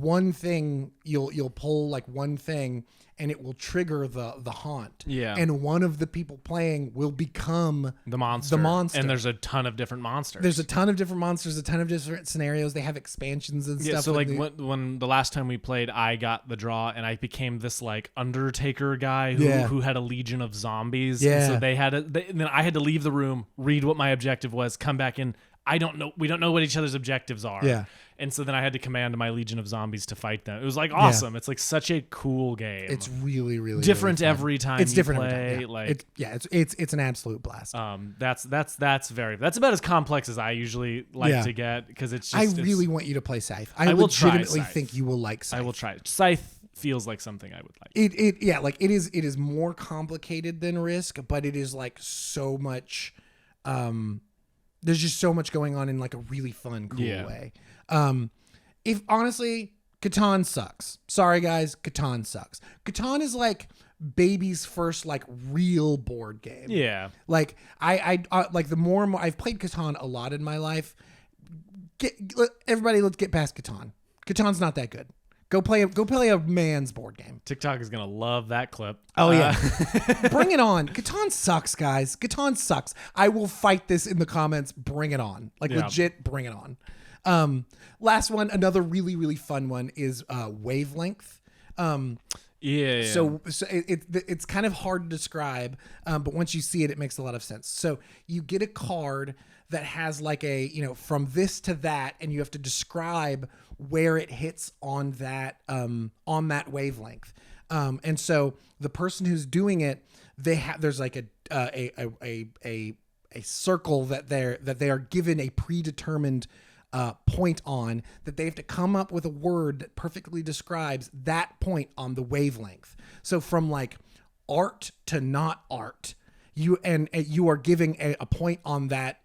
[SPEAKER 2] one thing you'll pull, like one thing, and it will trigger the haunt.
[SPEAKER 1] Yeah.
[SPEAKER 2] And one of the people playing will become
[SPEAKER 1] the monster. And there's a ton of different monsters.
[SPEAKER 2] There's a ton of different monsters, a ton of different scenarios. They have expansions and stuff.
[SPEAKER 1] So like when the last time we played, I got the draw and I became this like Undertaker guy who had a legion of zombies.
[SPEAKER 2] Yeah.
[SPEAKER 1] And so then I had to leave the room, read what my objective was, come back in. We don't know what each other's objectives are.
[SPEAKER 2] Yeah.
[SPEAKER 1] And so then I had to command my legion of zombies to fight them. It was like awesome. Yeah. It's like such a cool game.
[SPEAKER 2] It's really, really
[SPEAKER 1] different
[SPEAKER 2] really
[SPEAKER 1] every time.
[SPEAKER 2] It's different
[SPEAKER 1] play.
[SPEAKER 2] every time. Yeah.
[SPEAKER 1] Like
[SPEAKER 2] it's an absolute blast.
[SPEAKER 1] That's about as complex as I usually like to get, because it's just.
[SPEAKER 2] I really want you to play Scythe. I legitimately think you will like Scythe.
[SPEAKER 1] I will try. Scythe feels like something I would like.
[SPEAKER 2] It is more complicated than Risk, but it is like so much. There's just so much going on in like a really fun, cool way. If honestly, Catan sucks. Sorry guys, Catan sucks. Catan is like baby's first like real board game.
[SPEAKER 1] Yeah.
[SPEAKER 2] Like I like the more and more I've played Catan a lot in my life. Let's get past Catan. Catan's not that good. Go play a man's board game.
[SPEAKER 1] TikTok is gonna love that clip.
[SPEAKER 2] Oh yeah, bring it on. Catan sucks, guys. Catan sucks. I will fight this in the comments. Bring it on. Legit, bring it on. Last one, another really really fun one is Wavelength.
[SPEAKER 1] Yeah.
[SPEAKER 2] So it's kind of hard to describe, but once you see it, it makes a lot of sense. So you get a card that has like a from this to that, and you have to describe where it hits on that wavelength. And so the person who's doing it, there's like a circle that they are given a predetermined point on, that they have to come up with a word that perfectly describes that point on the wavelength. So from like art to not art, you are giving a point on that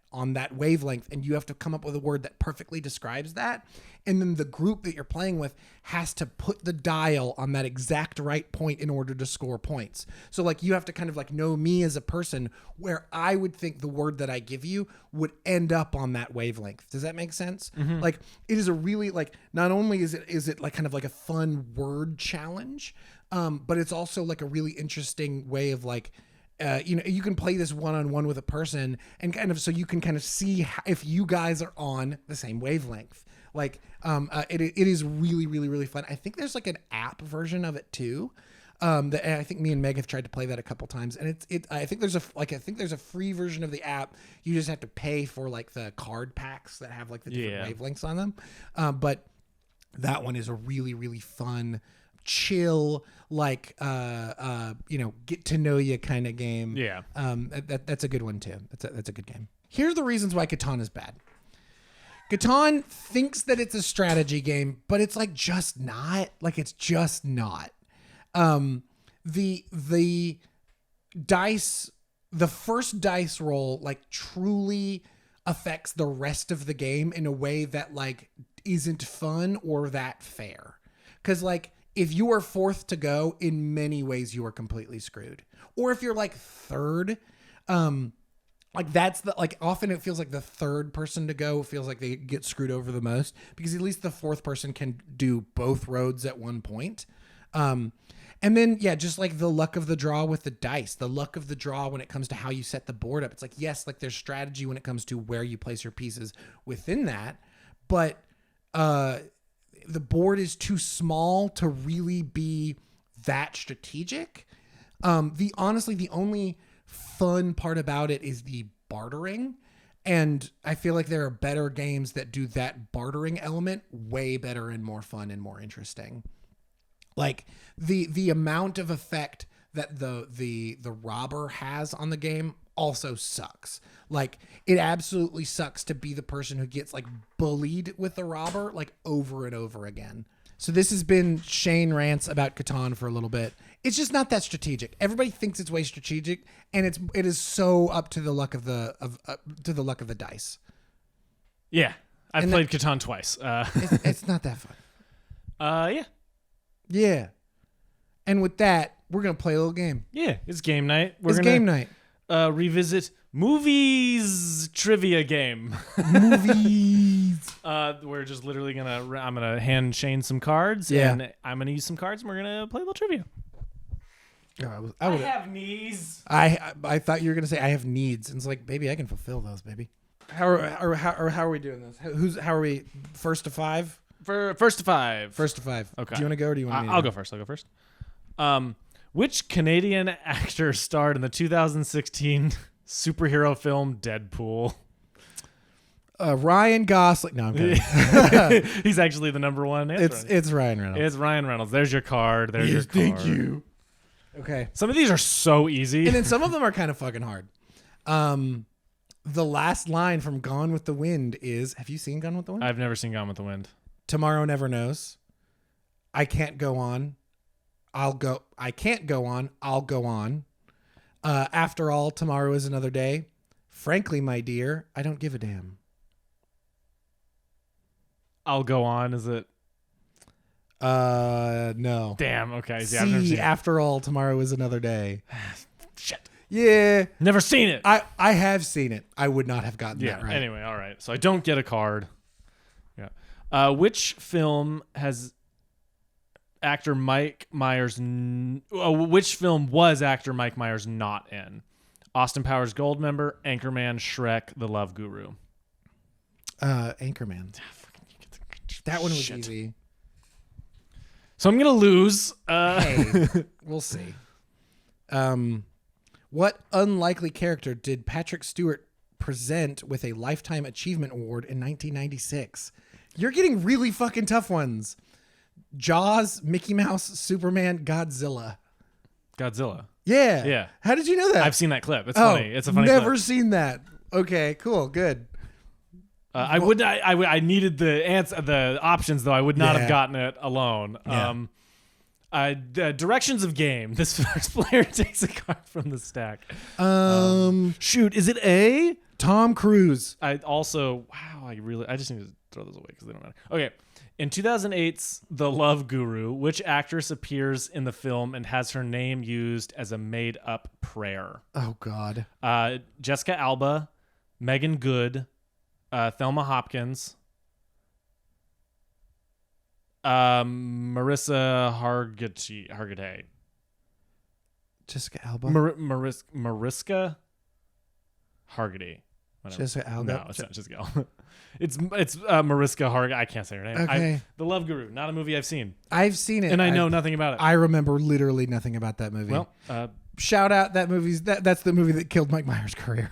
[SPEAKER 2] wavelength, and you have to come up with a word that perfectly describes that. And then the group that you're playing with has to put the dial on that exact right point in order to score points. So like you have to kind of like know me as a person, where I would think the word that I give you would end up on that wavelength. Does that make sense? Mm-hmm. Like it is a really like, not only is it like kind of like a fun word challenge, but it's also like a really interesting way of like, you can play this one-on-one with a person, and kind of so you can kind of see if you guys are on the same wavelength. Like it is really really really fun. I think there's like an app version of it too, That I think me and Meg have tried to play that a couple times, and I think there's a free version of the app. You just have to pay for like the card packs that have like the different wavelengths on them. But that one is a really, really fun, chill, like get to know you kind of game.
[SPEAKER 1] Yeah.
[SPEAKER 2] That's a good one too. That's a good game. Here's the reasons why Catan is bad. Catan thinks that it's a strategy game, but it's like just not. Like it's just not. The dice, the first dice roll, like truly affects the rest of the game in a way that like isn't fun or that fair. Because like if you are fourth to go, in many ways you are completely screwed. Or if you're like third, like that's the like often it feels like the third person to go feels like they get screwed over the most because at least the fourth person can do both roads at one point. And then just like the luck of the draw with the dice, the luck of the draw when it comes to how you set the board up. It's like yes, like there's strategy when it comes to where you place your pieces within that, but the board is too small to really be that strategic. The only fun part about it is the bartering, and I feel like there are better games that do that bartering element way better and more fun and more interesting. Like the amount of effect that the robber has on the game also sucks. Like it absolutely sucks to be the person who gets like bullied with the robber like over and over again. So this has been Shane rants about Catan for a little bit. It's just not that strategic. Everybody thinks it's way strategic, and it is so up to the luck of the dice.
[SPEAKER 1] Yeah, I've played Catan twice.
[SPEAKER 2] It's not that fun.
[SPEAKER 1] Yeah.
[SPEAKER 2] Yeah. And with that, we're gonna play a little game.
[SPEAKER 1] Yeah, it's game night.
[SPEAKER 2] Game night.
[SPEAKER 1] Revisit movies trivia game.
[SPEAKER 2] Movies.
[SPEAKER 1] We're just literally I'm gonna hand Shane some cards, and I'm gonna use some cards, and we're gonna play a little trivia.
[SPEAKER 2] I
[SPEAKER 1] have knees.
[SPEAKER 2] I thought you were gonna say I have needs, and it's like, baby, I can fulfill those, baby. How are we doing this? How are we? First to five.
[SPEAKER 1] First to five.
[SPEAKER 2] First to five.
[SPEAKER 1] Okay.
[SPEAKER 2] Do you want to go or do you want me to?
[SPEAKER 1] I'll go first. Which Canadian actor starred in the 2016 superhero film Deadpool?
[SPEAKER 2] Ryan Gosling. No, I'm kidding.
[SPEAKER 1] He's actually the number one answer.
[SPEAKER 2] It's Ryan Reynolds.
[SPEAKER 1] It's Ryan Reynolds. There's your card.
[SPEAKER 2] Thank you. Okay.
[SPEAKER 1] Some of these are so easy.
[SPEAKER 2] And then some of them are kind of fucking hard. The last line from Gone with the Wind is, have you seen Gone with the Wind?
[SPEAKER 1] I've never seen Gone with the Wind.
[SPEAKER 2] Tomorrow never knows. I can't go on. I can't go on. I'll go on. After all, tomorrow is another day. Frankly, my dear, I don't give a damn.
[SPEAKER 1] I'll go on. Is it?
[SPEAKER 2] No.
[SPEAKER 1] Damn. Okay.
[SPEAKER 2] Yeah, I've never seen it. After all, tomorrow is another day.
[SPEAKER 1] Shit.
[SPEAKER 2] Yeah.
[SPEAKER 1] Never seen it.
[SPEAKER 2] I have seen it. I would not have gotten that right.
[SPEAKER 1] Anyway, all right. So I don't get a card. Yeah. Which film has actor Mike Myers? Which film was actor Mike Myers not in? Austin Powers Goldmember, Anchorman, Shrek, The Love Guru.
[SPEAKER 2] Anchorman. That one was easy.
[SPEAKER 1] So I'm gonna lose.
[SPEAKER 2] Hey, we'll see. What unlikely character did Patrick Stewart present with a Lifetime Achievement Award in 1996? You're getting really fucking tough ones. Jaws, Mickey Mouse, Superman, Godzilla.
[SPEAKER 1] Godzilla.
[SPEAKER 2] Yeah.
[SPEAKER 1] Yeah.
[SPEAKER 2] How did you know that?
[SPEAKER 1] I've seen that clip. It's funny. It's a funny clip.
[SPEAKER 2] Never seen that. Okay, cool. Good.
[SPEAKER 1] I needed the options though. I would not have gotten it alone.
[SPEAKER 2] Yeah.
[SPEAKER 1] Directions of game. This first player takes a card from the stack.
[SPEAKER 2] Shoot,
[SPEAKER 1] is it A?
[SPEAKER 2] Tom Cruise.
[SPEAKER 1] I just need to throw those away because they don't matter. Okay. In 2008's The Love Guru, which actress appears in the film and has her name used as a made-up prayer?
[SPEAKER 2] Oh, God.
[SPEAKER 1] Jessica Alba, Megan Good, Thelma Hopkins, Marissa Hargitay.
[SPEAKER 2] Jessica Alba?
[SPEAKER 1] Mariska Hargitay. Whatever.
[SPEAKER 2] Jessica Alba?
[SPEAKER 1] No, it's not Jessica Alba. It's Mariska Hargitay. I can't say her name.
[SPEAKER 2] Okay.
[SPEAKER 1] The Love Guru, not a movie I've seen.
[SPEAKER 2] I've seen it,
[SPEAKER 1] and I know nothing about it.
[SPEAKER 2] I remember literally nothing about that movie.
[SPEAKER 1] Well,
[SPEAKER 2] shout out that movie's that's the movie that killed Mike Myers' career.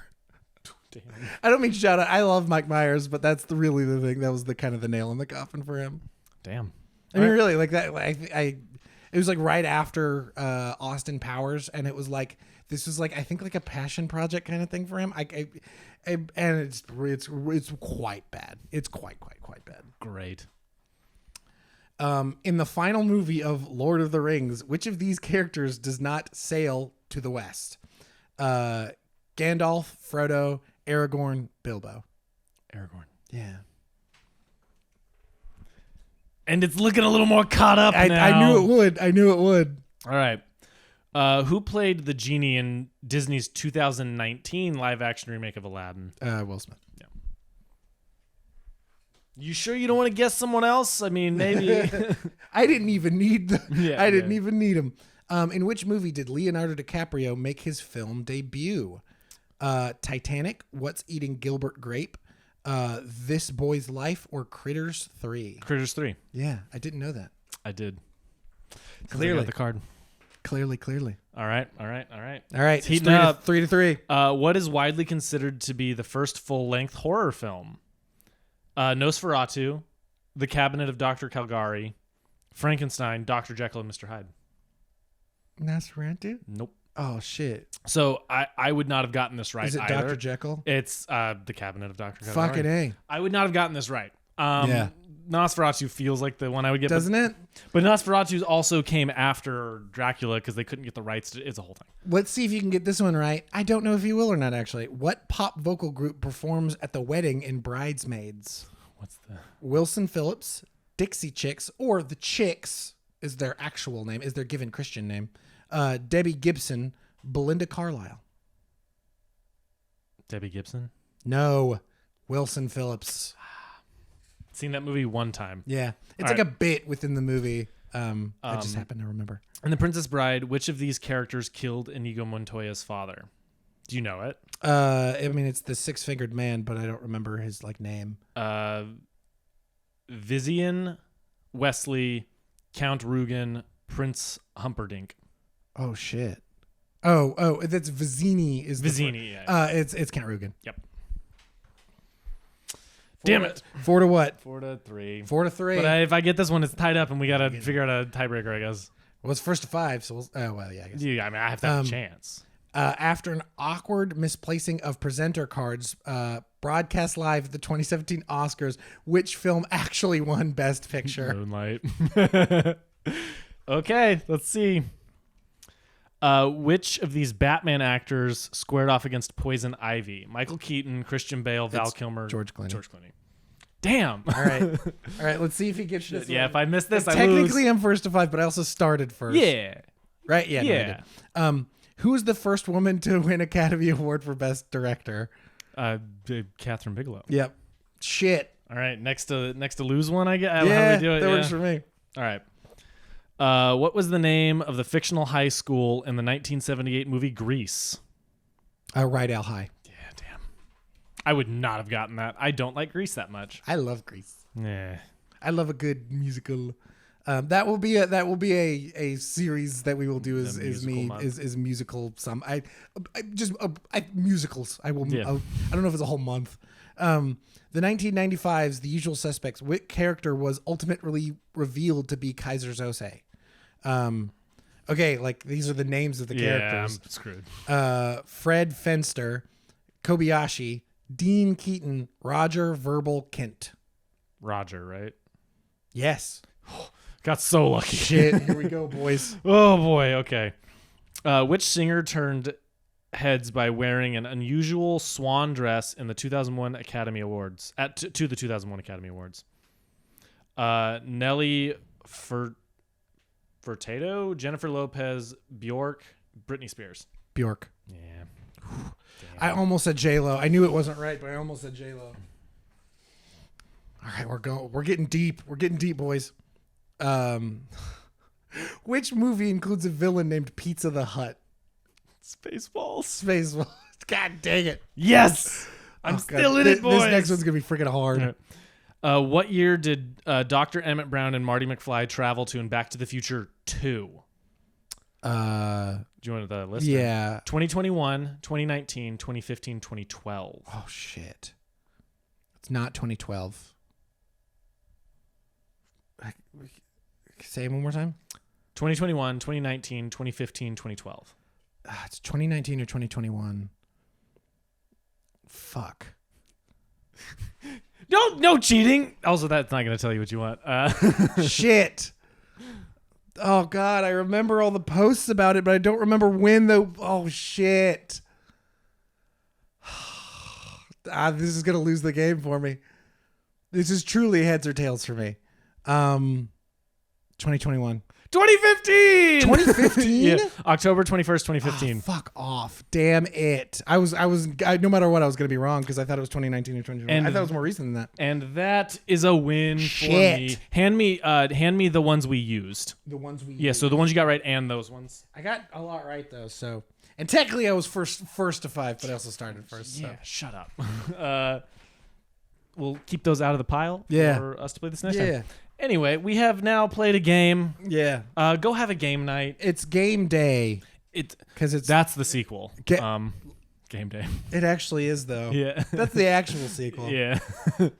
[SPEAKER 1] Damn.
[SPEAKER 2] I don't mean shout out. I love Mike Myers, but that's really the thing. That was the kind of the nail in the coffin for him.
[SPEAKER 1] Damn.
[SPEAKER 2] I mean, really, like that. It was like right after Austin Powers, and it was like this was like I think like a passion project kind of thing for him. And it's quite bad. It's quite bad.
[SPEAKER 1] Great.
[SPEAKER 2] In the final movie of Lord of the Rings, which of these characters does not sail to the west? Gandalf, Frodo, Aragorn, Bilbo.
[SPEAKER 1] Aragorn.
[SPEAKER 2] Yeah.
[SPEAKER 1] And it's looking a little more caught up now.
[SPEAKER 2] I knew it would.
[SPEAKER 1] All right. Who played the genie in Disney's 2019 live-action remake of Aladdin?
[SPEAKER 2] Will Smith.
[SPEAKER 1] Yeah. You sure you don't want to guess someone else? I mean, maybe.
[SPEAKER 2] I didn't even need I didn't
[SPEAKER 1] yeah.
[SPEAKER 2] even need him. In which movie did Leonardo DiCaprio make his film debut? Titanic, What's Eating Gilbert Grape, This Boy's Life, or Critters 3?
[SPEAKER 1] Critters 3.
[SPEAKER 2] Yeah, I didn't know that.
[SPEAKER 1] I did.
[SPEAKER 2] Clearly.
[SPEAKER 1] I got the card.
[SPEAKER 2] Clearly.
[SPEAKER 1] All right.
[SPEAKER 2] All right.
[SPEAKER 1] It's heating up.
[SPEAKER 2] 3-3.
[SPEAKER 1] What is widely considered to be the first full-length horror film? Nosferatu, The Cabinet of Dr. Caligari, Frankenstein, Dr. Jekyll and Mr. Hyde.
[SPEAKER 2] Nosferatu?
[SPEAKER 1] Nope.
[SPEAKER 2] Oh, shit.
[SPEAKER 1] So I would not have gotten this right.
[SPEAKER 2] Is it
[SPEAKER 1] either.
[SPEAKER 2] Dr. Jekyll?
[SPEAKER 1] It's The Cabinet of Dr. Caligari.
[SPEAKER 2] Fucking A.
[SPEAKER 1] I would not have gotten this right.
[SPEAKER 2] Yeah.
[SPEAKER 1] Nosferatu feels like the one I would get.
[SPEAKER 2] Doesn't it?
[SPEAKER 1] But Nosferatu also came after Dracula because they couldn't get the rights to it's a whole thing.
[SPEAKER 2] Let's see if you can get this one right. I don't know if you will or not, actually. What pop vocal group performs at the wedding in Bridesmaids?
[SPEAKER 1] What's the...
[SPEAKER 2] Wilson Phillips, Dixie Chicks, or The Chicks is their actual name, is their given Christian name. Debbie Gibson, Belinda Carlisle.
[SPEAKER 1] Debbie Gibson?
[SPEAKER 2] No. Wilson Phillips.
[SPEAKER 1] Seen that movie one time.
[SPEAKER 2] Yeah. It's
[SPEAKER 1] All
[SPEAKER 2] like
[SPEAKER 1] right.
[SPEAKER 2] a bit within the movie. I just happen to remember.
[SPEAKER 1] In The Princess Bride, which of these characters killed Inigo Montoya's father? Do you know it?
[SPEAKER 2] I mean, it's the six-fingered man, but I don't remember his like name.
[SPEAKER 1] Vizian, Wesley, Count Rugen, Prince Humperdinck.
[SPEAKER 2] Oh shit. Oh, that's Vizzini. Is
[SPEAKER 1] Vizzini, yeah.
[SPEAKER 2] It's Count Rugen.
[SPEAKER 1] Yep. Damn it.
[SPEAKER 2] 4 to what?
[SPEAKER 1] 4-3.
[SPEAKER 2] 4-3.
[SPEAKER 1] But if I get this one, it's tied up, and we got to figure out a tiebreaker, I guess.
[SPEAKER 2] Well, it's first to 5, so well, yeah, I guess.
[SPEAKER 1] Yeah, I mean, I have to have a chance.
[SPEAKER 2] After an awkward misplacing of presenter cards, broadcast live at the 2017 Oscars, which film actually won Best Picture?
[SPEAKER 1] Moonlight. Okay, let's see. Which of these Batman actors squared off against Poison Ivy? Michael Keaton, Christian Bale, Val Kilmer,
[SPEAKER 2] George Clooney.
[SPEAKER 1] Damn.
[SPEAKER 2] All right. Let's see if he gets this.
[SPEAKER 1] Yeah,
[SPEAKER 2] one.
[SPEAKER 1] if I miss this, I
[SPEAKER 2] technically
[SPEAKER 1] lose.
[SPEAKER 2] I'm first to 5, but I also started first.
[SPEAKER 1] Yeah.
[SPEAKER 2] Right. Yeah.
[SPEAKER 1] Yeah.
[SPEAKER 2] No, I did. Who was the first woman to win Academy Award for Best Director?
[SPEAKER 1] Catherine Bigelow.
[SPEAKER 2] Yep. Shit.
[SPEAKER 1] All right, next to lose one, I guess. How do
[SPEAKER 2] Yeah,
[SPEAKER 1] we do it?
[SPEAKER 2] that works for me.
[SPEAKER 1] All right. What was the name of the fictional high school in the 1978 movie Grease?
[SPEAKER 2] Rydell High.
[SPEAKER 1] Yeah, damn. I would not have gotten that. I don't like Grease that much.
[SPEAKER 2] I love Grease.
[SPEAKER 1] Yeah.
[SPEAKER 2] I love a good musical. That will be a series that we will do is musical. Musicals. I will.
[SPEAKER 1] Yeah.
[SPEAKER 2] I don't know if it's a whole month. The 1995's The Usual Suspects. What character was ultimately revealed to be Kaiser Sose? Okay, like these are the names of the characters.
[SPEAKER 1] I'm screwed.
[SPEAKER 2] Fred Fenster, Kobayashi, Dean Keaton, Roger Verbal Kent.
[SPEAKER 1] Roger, right?
[SPEAKER 2] Yes.
[SPEAKER 1] Got so lucky.
[SPEAKER 2] Shit. Here we go, boys.
[SPEAKER 1] Oh boy. Okay. Which singer turned heads by wearing an unusual swan dress in the 2001 Academy Awards to the 2001 Academy Awards? Nelly Furtado, Jennifer Lopez, Bjork, Britney Spears.
[SPEAKER 2] Bjork.
[SPEAKER 1] Yeah.
[SPEAKER 2] I almost said J-Lo. I knew it wasn't right, but I almost said J-Lo. All right, we're getting deep. We're getting deep, boys. Which movie includes a villain named Pizza the Hut?
[SPEAKER 1] Spaceballs.
[SPEAKER 2] Spaceballs. God dang it.
[SPEAKER 1] Yes. I'm still in it, boys.
[SPEAKER 2] This next one's gonna be freaking hard.
[SPEAKER 1] What year did Dr. Emmett Brown and Marty McFly travel to in Back to the Future 2? Do you want the list?
[SPEAKER 2] Yeah.
[SPEAKER 1] 2021, 2019, 2015, 2012.
[SPEAKER 2] Oh shit. It's not 2012. Say it one more time.
[SPEAKER 1] 2021, 2019, 2015, 2012.
[SPEAKER 2] It's 2019 or 2021. Fuck.
[SPEAKER 1] No cheating. Also, that's not going to tell you what you want.
[SPEAKER 2] Shit. Oh God, I remember all the posts about it, but I don't remember when the. Oh shit. This is gonna lose the game for me. This is truly heads or tails for me. 2021.
[SPEAKER 1] 2015.
[SPEAKER 2] 2015.
[SPEAKER 1] Yeah, October 21st, 2015.
[SPEAKER 2] Oh, fuck off! Damn it! I was. No matter what, I was gonna be wrong because I thought it was 2019 or 2021. I thought it was more recent than that.
[SPEAKER 1] And that is a win for me. Hand me the ones we used.
[SPEAKER 2] The ones we.
[SPEAKER 1] Yeah, so the ones you got right and those ones.
[SPEAKER 2] I got a lot right though. So, and technically I was first to 5, but I also started first.
[SPEAKER 1] Yeah,
[SPEAKER 2] so.
[SPEAKER 1] shut up. We'll keep those out of the pile for us to play this next time. Anyway, we have now played a game.
[SPEAKER 2] Yeah.
[SPEAKER 1] Go have a game night.
[SPEAKER 2] It's game day.
[SPEAKER 1] That's the sequel. Game Day.
[SPEAKER 2] It actually is though.
[SPEAKER 1] Yeah.
[SPEAKER 2] That's the actual sequel.
[SPEAKER 1] Yeah.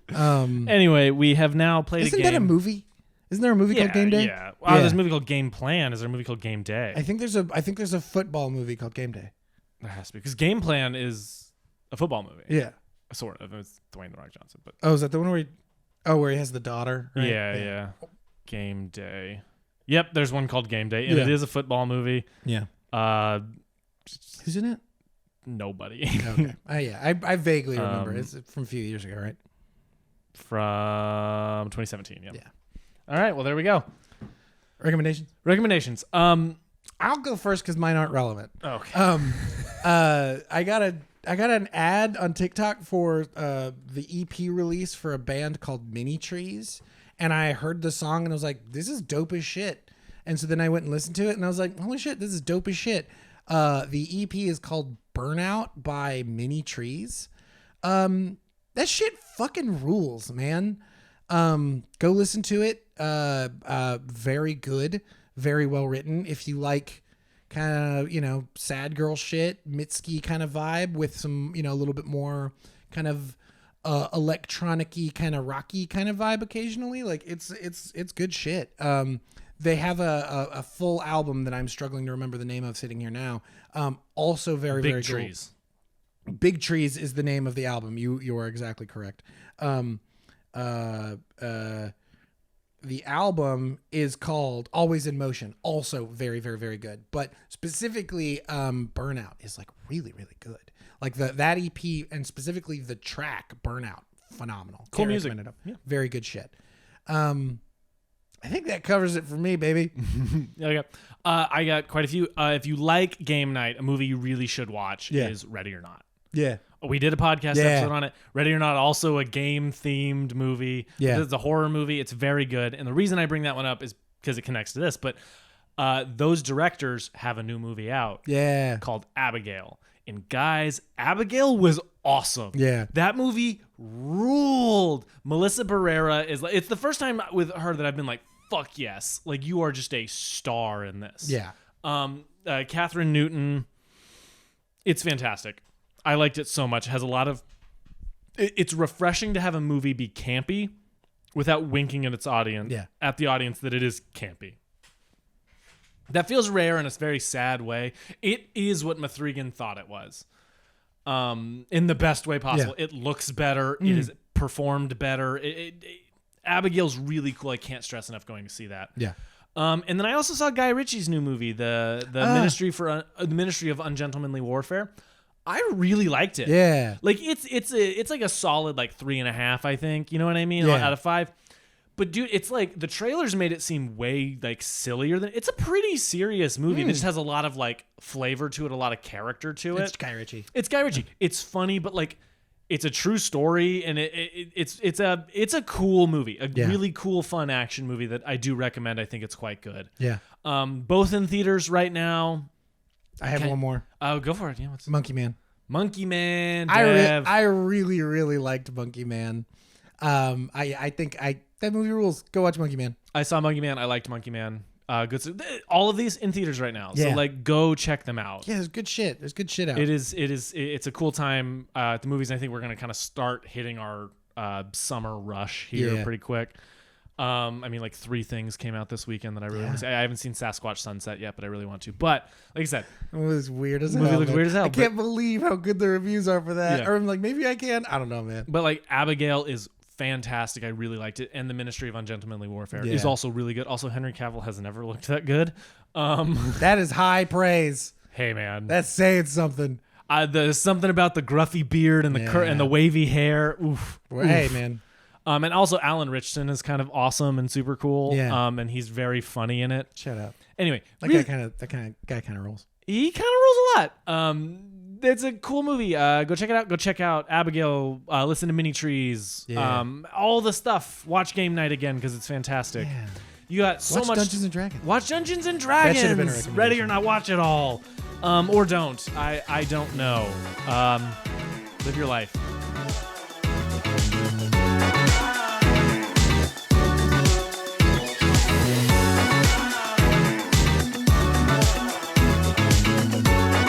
[SPEAKER 1] Anyway, we have now played a game.
[SPEAKER 2] Isn't that a movie? Isn't there a movie called Game Day?
[SPEAKER 1] Yeah. Wow, there's a movie called Game Plan. Is there a movie called Game Day?
[SPEAKER 2] I think there's a football movie called Game Day.
[SPEAKER 1] There has to be, because Game Plan is a football movie.
[SPEAKER 2] Yeah.
[SPEAKER 1] Sort of. It's Dwayne The Rock Johnson, but
[SPEAKER 2] is that the one where he has the daughter? Right?
[SPEAKER 1] Yeah. Game Day. Yep, there's one called Game Day, and it is a football movie.
[SPEAKER 2] Yeah. Who's in it?
[SPEAKER 1] Nobody.
[SPEAKER 2] Okay. I vaguely remember. It's from a few years ago, right?
[SPEAKER 1] From 2017. Yeah. All right. Well, there we go. Recommendations.
[SPEAKER 2] I'll go first because mine aren't relevant.
[SPEAKER 1] Okay.
[SPEAKER 2] I got an ad on TikTok for the EP release for a band called Mini Trees, and I heard the song and I was like, "This is dope as shit." And so then I went and listened to it, and I was like, "Holy shit, this is dope as shit." The EP is called "Burnout" by Mini Trees. That shit fucking rules, man. Go listen to it. Very good, very well written. If you like kind of, sad girl shit, Mitski kind of vibe with some, a little bit more kind of electronic-y, kind of rocky kind of vibe occasionally. Like it's good shit. They have a full album that I'm struggling to remember the name of sitting here now. Also very, very good. Big Trees. Big Trees is the name of the album. You are exactly correct. The album is called Always in Motion. Also very, very, very good. But specifically, Burnout is like really, really good. Like that EP and specifically the track Burnout, phenomenal.
[SPEAKER 1] Cool music.
[SPEAKER 2] Yeah. Very good shit. I think that covers it for me, baby.
[SPEAKER 1] Okay. I got quite a few. If you like Game Night, a movie you really should watch is Ready or Not.
[SPEAKER 2] Yeah.
[SPEAKER 1] We did a podcast episode on it. Ready or Not, also a game-themed movie.
[SPEAKER 2] Yeah.
[SPEAKER 1] It's a horror movie. It's very good. And the reason I bring that one up is because it connects to this. But those directors have a new movie out called Abigail. And guys, Abigail was awesome.
[SPEAKER 2] Yeah.
[SPEAKER 1] That movie ruled. Melissa Barrera is like, it's the first time with her that I've been like, fuck yes. Like, you are just a star in this.
[SPEAKER 2] Yeah.
[SPEAKER 1] Catherine Newton. It's fantastic. I liked it so much. It has a lot of... It's refreshing to have a movie be campy without winking at its audience.
[SPEAKER 2] Yeah.
[SPEAKER 1] At the audience that it is campy. That feels rare in a very sad way. It is what Mithrigan thought it was. In the best way possible. Yeah. It looks better. It is performed better. Abigail's really cool. I can't stress enough going to see that.
[SPEAKER 2] Yeah.
[SPEAKER 1] And then I also saw Guy Ritchie's new movie, the Ministry of Ungentlemanly Warfare. I really liked it.
[SPEAKER 2] Yeah.
[SPEAKER 1] Like it's like a solid like 3.5, I think. You know what I mean? Out of 5. But dude, it's like the trailers made it seem way like sillier than it's a pretty serious movie. It just has a lot of like flavor to it, a lot of character to it.
[SPEAKER 2] It's Guy Ritchie.
[SPEAKER 1] It's funny, but like it's a true story, and it's a cool movie, really cool, fun action movie that I do recommend. I think it's quite good.
[SPEAKER 2] Yeah.
[SPEAKER 1] Both in theaters right now.
[SPEAKER 2] I have one more.
[SPEAKER 1] Oh, go for it. Yeah,
[SPEAKER 2] Monkey Man.
[SPEAKER 1] Monkey Man.
[SPEAKER 2] I really, really liked Monkey Man. I think that movie rules. Go watch Monkey Man.
[SPEAKER 1] I saw Monkey Man. I liked Monkey Man. Good. All of these in theaters right now.
[SPEAKER 2] Yeah.
[SPEAKER 1] So like, go check them out.
[SPEAKER 2] Yeah, there's good shit. There's good shit out.
[SPEAKER 1] It's a cool time at the movies. I think we're gonna kind of start hitting our summer rush here pretty quick. I mean, like 3 things came out this weekend that I really want to see. I haven't seen Sasquatch Sunset yet, but I really want to. But like I said,
[SPEAKER 2] it was weird as hell.
[SPEAKER 1] The movie looks weird as hell.
[SPEAKER 2] I can't believe how good the reviews are for that.
[SPEAKER 1] Yeah.
[SPEAKER 2] Or I'm like, maybe I can. I don't know, man.
[SPEAKER 1] But like Abigail is fantastic. I really liked it. And The Ministry of Ungentlemanly Warfare is also really good. Also, Henry Cavill has never looked that good.
[SPEAKER 2] That is high praise.
[SPEAKER 1] Hey, man.
[SPEAKER 2] That's saying something.
[SPEAKER 1] There's something about the gruffy beard and the wavy hair. Oof.
[SPEAKER 2] Hey, man.
[SPEAKER 1] And also Alan Richardson is kind of awesome and super cool.
[SPEAKER 2] Yeah.
[SPEAKER 1] And he's very funny in it.
[SPEAKER 2] Shut up.
[SPEAKER 1] Anyway,
[SPEAKER 2] that guy kind of rolls.
[SPEAKER 1] He kind of rolls a lot. It's a cool movie. Go check it out. Go check out Abigail. Listen to Mini Trees.
[SPEAKER 2] Yeah.
[SPEAKER 1] All the stuff. Watch Game Night again because it's fantastic.
[SPEAKER 2] Yeah.
[SPEAKER 1] You got so
[SPEAKER 2] watch
[SPEAKER 1] much.
[SPEAKER 2] Dungeons and Dragons.
[SPEAKER 1] Watch Dungeons and
[SPEAKER 2] That should have been a
[SPEAKER 1] Dragons.
[SPEAKER 2] recommendation.
[SPEAKER 1] Ready or not, watch it all. Or don't. I don't know. Live your life.